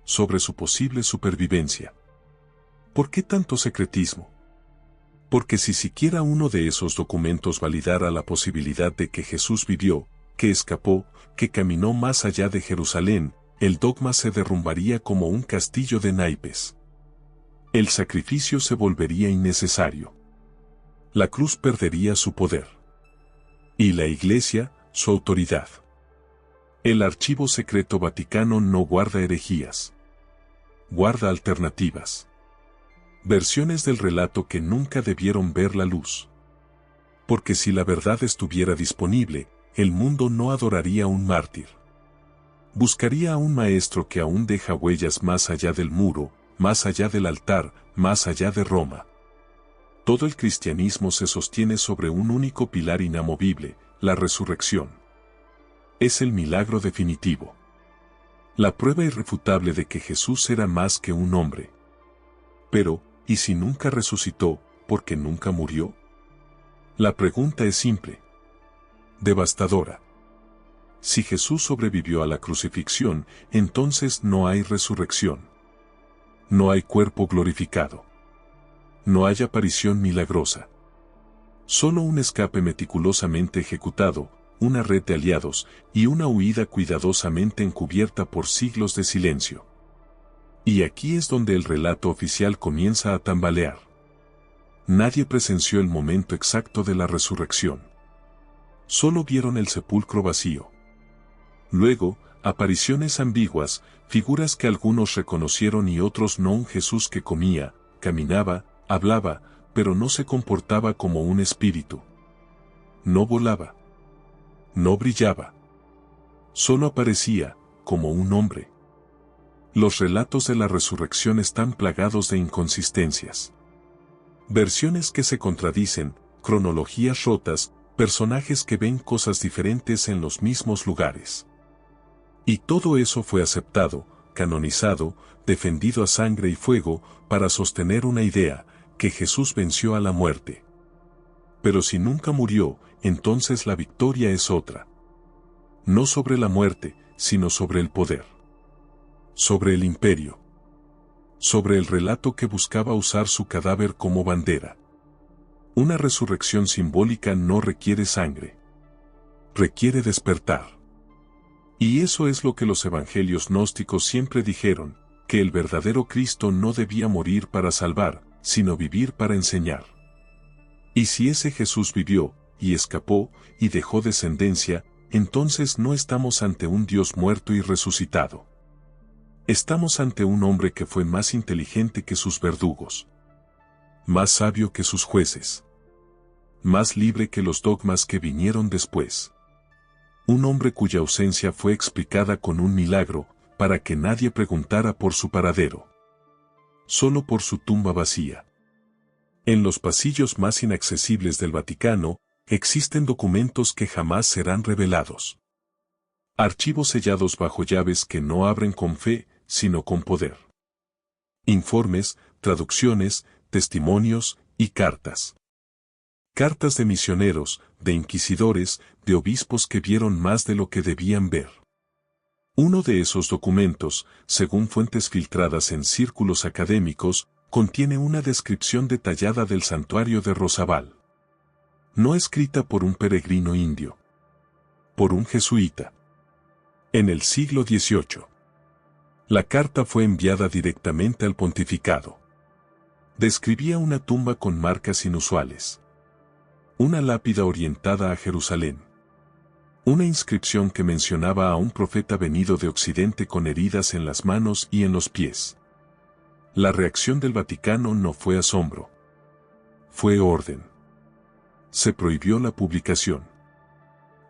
Sobre su posible supervivencia. ¿Por qué tanto secretismo? Porque si siquiera uno de esos documentos validara la posibilidad de que Jesús vivió, que escapó, que caminó más allá de Jerusalén, el dogma se derrumbaría como un castillo de naipes. El sacrificio se volvería innecesario. La cruz perdería su poder. Y la Iglesia, su autoridad. El Archivo Secreto Vaticano no guarda herejías. Guarda alternativas. Versiones del relato que nunca debieron ver la luz. Porque si la verdad estuviera disponible, el mundo no adoraría a un mártir. Buscaría a un maestro que aún deja huellas más allá del muro, más allá del altar, más allá de Roma. Todo el cristianismo se sostiene sobre un único pilar inamovible, la resurrección. Es el milagro definitivo. La prueba irrefutable de que Jesús era más que un hombre. Pero, ¿y si nunca resucitó, porque nunca murió? La pregunta es simple. Devastadora. Si Jesús sobrevivió a la crucifixión, entonces no hay resurrección. No hay cuerpo glorificado. No hay aparición milagrosa. Solo un escape meticulosamente ejecutado, una red de aliados y una huida cuidadosamente encubierta por siglos de silencio. Y aquí es donde el relato oficial comienza a tambalear. Nadie presenció el momento exacto de la resurrección. Solo vieron el sepulcro vacío. Luego, apariciones ambiguas, figuras que algunos reconocieron y otros no, un Jesús que comía, caminaba, hablaba, pero no se comportaba como un espíritu. No volaba. No brillaba. Solo aparecía, como un hombre. Los relatos de la resurrección están plagados de inconsistencias. Versiones que se contradicen, cronologías rotas, personajes que ven cosas diferentes en los mismos lugares. Y todo eso fue aceptado, canonizado, defendido a sangre y fuego, para sostener una idea, que Jesús venció a la muerte. Pero si nunca murió, entonces la victoria es otra. No sobre la muerte, sino sobre el poder. Sobre el imperio. Sobre el relato que buscaba usar su cadáver como bandera. Una resurrección simbólica no requiere sangre. Requiere despertar. Y eso es lo que los evangelios gnósticos siempre dijeron, que el verdadero Cristo no debía morir para salvar, sino vivir para enseñar. Y si ese Jesús vivió, y escapó, y dejó descendencia, entonces no estamos ante un Dios muerto y resucitado. Estamos ante un hombre que fue más inteligente que sus verdugos. Más sabio que sus jueces. Más libre que los dogmas que vinieron después. Un hombre cuya ausencia fue explicada con un milagro, para que nadie preguntara por su paradero. Solo por su tumba vacía. En los pasillos más inaccesibles del Vaticano, existen documentos que jamás serán revelados. Archivos sellados bajo llaves que no abren con fe, sino con poder. Informes, traducciones, testimonios y cartas. Cartas de misioneros, de inquisidores, de obispos que vieron más de lo que debían ver. Uno de esos documentos, según fuentes filtradas en círculos académicos, contiene una descripción detallada del santuario de Rosabal. No escrita por un peregrino indio. Por un jesuita. En el siglo XVIII. La carta fue enviada directamente al pontificado. Describía una tumba con marcas inusuales. Una lápida orientada a Jerusalén. Una inscripción que mencionaba a un profeta venido de Occidente con heridas en las manos y en los pies. La reacción del Vaticano no fue asombro. Fue orden. Se prohibió la publicación.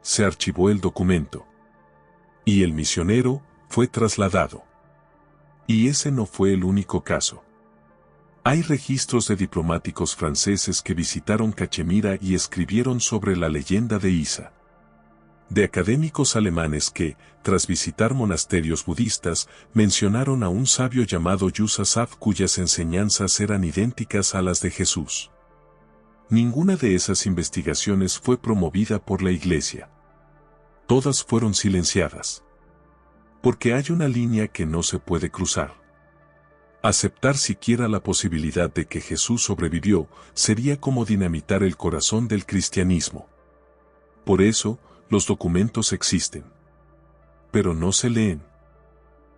Se archivó el documento. Y el misionero fue trasladado. Y ese no fue el único caso. Hay registros de diplomáticos franceses que visitaron Cachemira y escribieron sobre la leyenda de Isa. De académicos alemanes que, tras visitar monasterios budistas, mencionaron a un sabio llamado Yusasaf cuyas enseñanzas eran idénticas a las de Jesús. Ninguna de esas investigaciones fue promovida por la Iglesia. Todas fueron silenciadas. Porque hay una línea que no se puede cruzar. Aceptar siquiera la posibilidad de que Jesús sobrevivió sería como dinamitar el corazón del cristianismo. Por eso, los documentos existen. Pero no se leen.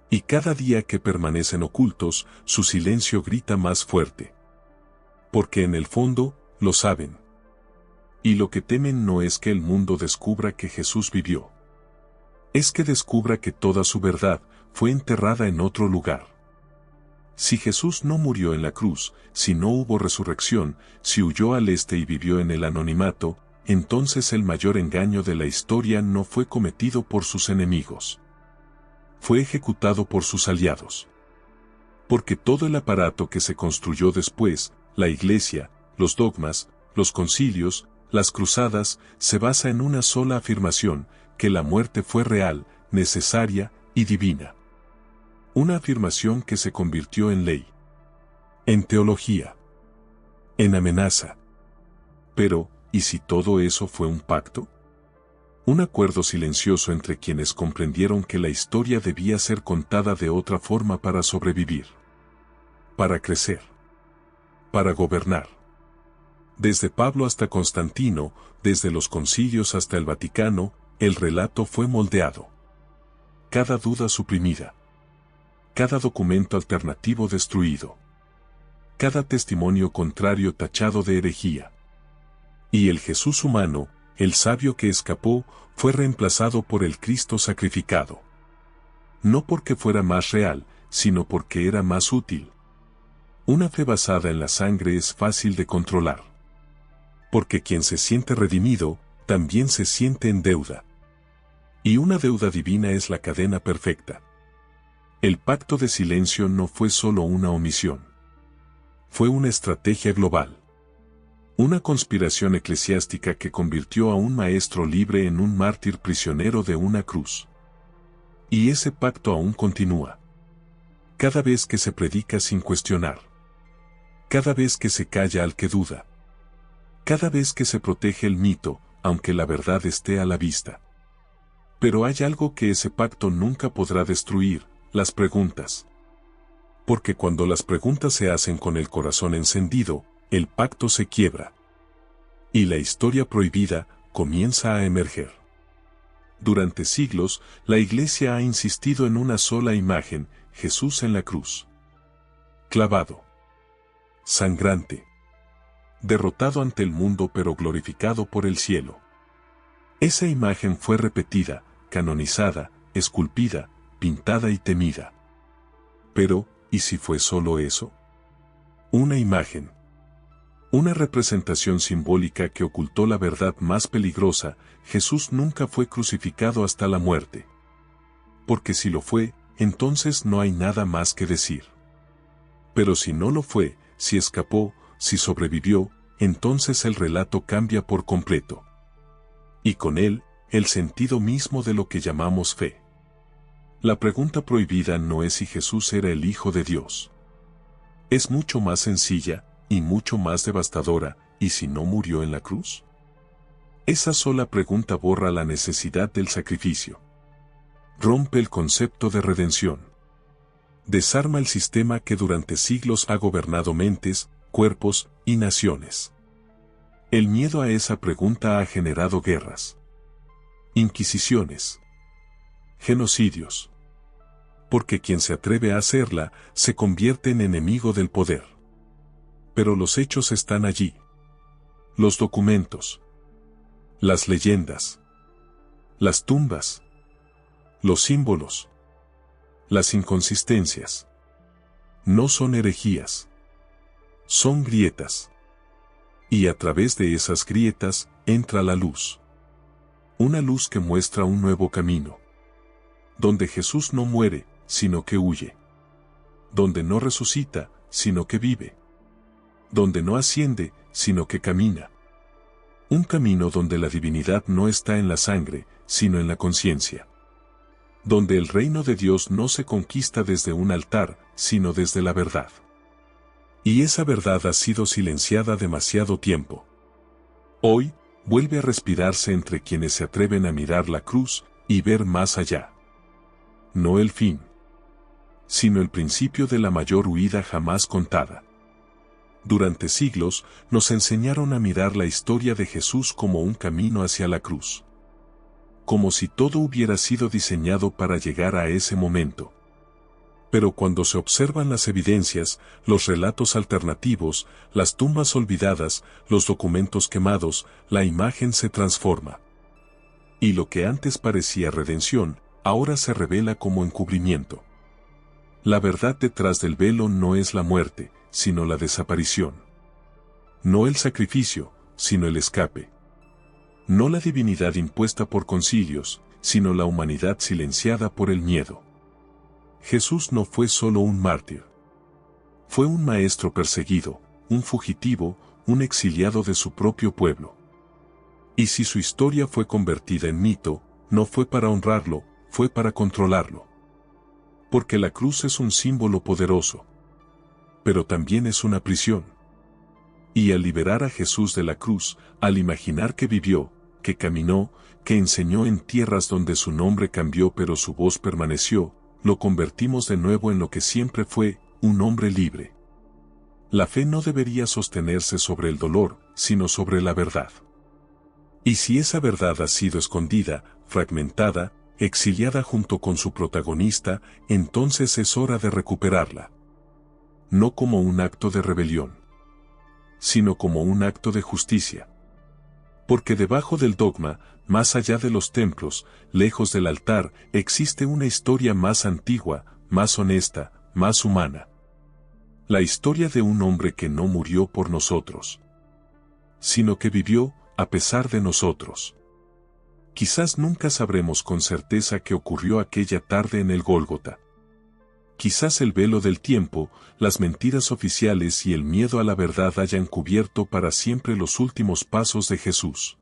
Y cada día que permanecen ocultos, su silencio grita más fuerte. Porque en el fondo, lo saben. Y lo que temen no es que el mundo descubra que Jesús vivió. Es que descubra que toda su verdad fue enterrada en otro lugar. Si Jesús no murió en la cruz, si no hubo resurrección, si huyó al este y vivió en el anonimato, entonces el mayor engaño de la historia no fue cometido por sus enemigos. Fue ejecutado por sus aliados. Porque todo el aparato que se construyó después, la Iglesia, los dogmas, los concilios, las cruzadas, se basa en una sola afirmación, que la muerte fue real, necesaria y divina. Una afirmación que se convirtió en ley. En teología. En amenaza. Pero, ¿y si todo eso fue un pacto? Un acuerdo silencioso entre quienes comprendieron que la historia debía ser contada de otra forma para sobrevivir. Para crecer. Para gobernar. Desde Pablo hasta Constantino, desde los concilios hasta el Vaticano, el relato fue moldeado. Cada duda suprimida. Cada documento alternativo destruido. Cada testimonio contrario tachado de herejía. Y el Jesús humano, el sabio que escapó, fue reemplazado por el Cristo sacrificado. No porque fuera más real, sino porque era más útil. Una fe basada en la sangre es fácil de controlar. Porque quien se siente redimido, también se siente en deuda. Y una deuda divina es la cadena perfecta. El pacto de silencio no fue solo una omisión. Fue una estrategia global. Una conspiración eclesiástica que convirtió a un maestro libre en un mártir prisionero de una cruz. Y ese pacto aún continúa. Cada vez que se predica sin cuestionar. Cada vez que se calla al que duda. Cada vez que se protege el mito, aunque la verdad esté a la vista. Pero hay algo que ese pacto nunca podrá destruir: las preguntas. Porque cuando las preguntas se hacen con el corazón encendido, el pacto se quiebra. Y la historia prohibida comienza a emerger. Durante siglos, la Iglesia ha insistido en una sola imagen: Jesús en la cruz. Clavado. Sangrante. Derrotado ante el mundo pero glorificado por el cielo. Esa imagen fue repetida, canonizada, esculpida, pintada y temida. Pero, ¿y si fue solo eso? Una imagen. Una representación simbólica que ocultó la verdad más peligrosa: Jesús nunca fue crucificado hasta la muerte. Porque si lo fue, entonces no hay nada más que decir. Pero si no lo fue, si escapó, si sobrevivió, entonces el relato cambia por completo. Y con él, el sentido mismo de lo que llamamos fe. La pregunta prohibida no es si Jesús era el Hijo de Dios. Es mucho más sencilla, y mucho más devastadora: ¿y si no murió en la cruz? Esa sola pregunta borra la necesidad del sacrificio. Rompe el concepto de redención. Desarma el sistema que durante siglos ha gobernado mentes, cuerpos y naciones. El miedo a esa pregunta ha generado guerras, inquisiciones, genocidios. Porque quien se atreve a hacerla, se convierte en enemigo del poder. Pero los hechos están allí. Los documentos. Las leyendas. Las tumbas. Los símbolos. Las inconsistencias. No son herejías. Son grietas. Y a través de esas grietas entra la luz. Una luz que muestra un nuevo camino. Donde Jesús no muere, sino que huye. Donde no resucita, sino que vive. Donde no asciende, sino que camina. Un camino donde la divinidad no está en la sangre, sino en la conciencia. Donde el reino de Dios no se conquista desde un altar, sino desde la verdad. Y esa verdad ha sido silenciada demasiado tiempo. Hoy, vuelve a respirarse entre quienes se atreven a mirar la cruz y ver más allá. No el fin, sino el principio de la mayor huida jamás contada. Durante siglos, nos enseñaron a mirar la historia de Jesús como un camino hacia la cruz. Como si todo hubiera sido diseñado para llegar a ese momento. Pero cuando se observan las evidencias, los relatos alternativos, las tumbas olvidadas, los documentos quemados, la imagen se transforma. Y lo que antes parecía redención, ahora se revela como encubrimiento. La verdad detrás del velo no es la muerte, sino la desaparición. No el sacrificio, sino el escape. No la divinidad impuesta por concilios, sino la humanidad silenciada por el miedo. Jesús no fue solo un mártir. Fue un maestro perseguido, un fugitivo, un exiliado de su propio pueblo. Y si su historia fue convertida en mito, no fue para honrarlo, fue para controlarlo. Porque la cruz es un símbolo poderoso. Pero también es una prisión. Y al liberar a Jesús de la cruz, al imaginar que vivió, que caminó, que enseñó en tierras donde su nombre cambió pero su voz permaneció, lo convertimos de nuevo en lo que siempre fue, un hombre libre. La fe no debería sostenerse sobre el dolor, sino sobre la verdad. Y si esa verdad ha sido escondida, fragmentada, exiliada junto con su protagonista, entonces es hora de recuperarla. No como un acto de rebelión, sino como un acto de justicia. Porque debajo del dogma, más allá de los templos, lejos del altar, existe una historia más antigua, más honesta, más humana. La historia de un hombre que no murió por nosotros, sino que vivió a pesar de nosotros. Quizás nunca sabremos con certeza qué ocurrió aquella tarde en el Gólgota. Quizás el velo del tiempo, las mentiras oficiales y el miedo a la verdad hayan cubierto para siempre los últimos pasos de Jesús.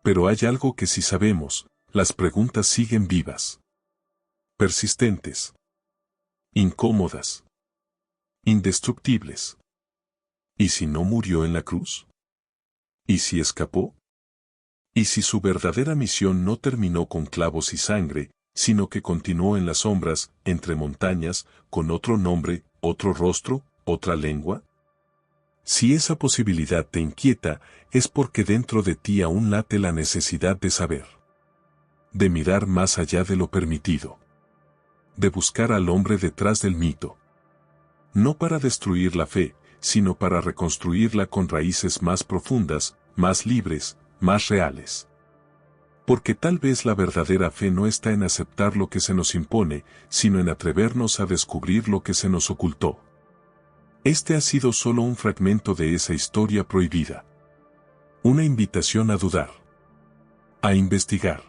Pero hay algo que sí sabemos, las preguntas siguen vivas. Persistentes. Incómodas. Indestructibles. ¿Y si no murió en la cruz? ¿Y si escapó? ¿Y si su verdadera misión no terminó con clavos y sangre, sino que continuó en las sombras, entre montañas, con otro nombre, otro rostro, otra lengua? Si esa posibilidad te inquieta, es porque dentro de ti aún late la necesidad de saber. De mirar más allá de lo permitido. De buscar al hombre detrás del mito. No para destruir la fe, sino para reconstruirla con raíces más profundas, más libres, más reales. Porque tal vez la verdadera fe no está en aceptar lo que se nos impone, sino en atrevernos a descubrir lo que se nos ocultó. Este ha sido solo un fragmento de esa historia prohibida. Una invitación a dudar. A investigar.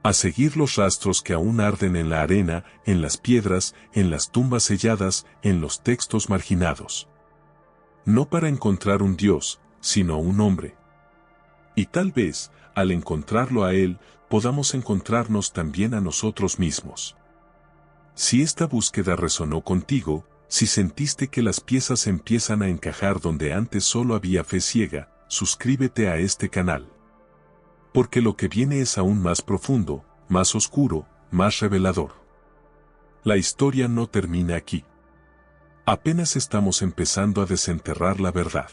A seguir los rastros que aún arden en la arena, en las piedras, en las tumbas selladas, en los textos marginados. No para encontrar un Dios, sino un hombre. Y tal vez, al encontrarlo a Él, podamos encontrarnos también a nosotros mismos. Si esta búsqueda resonó contigo, si sentiste que las piezas empiezan a encajar donde antes solo había fe ciega, suscríbete a este canal. Porque lo que viene es aún más profundo, más oscuro, más revelador. La historia no termina aquí. Apenas estamos empezando a desenterrar la verdad.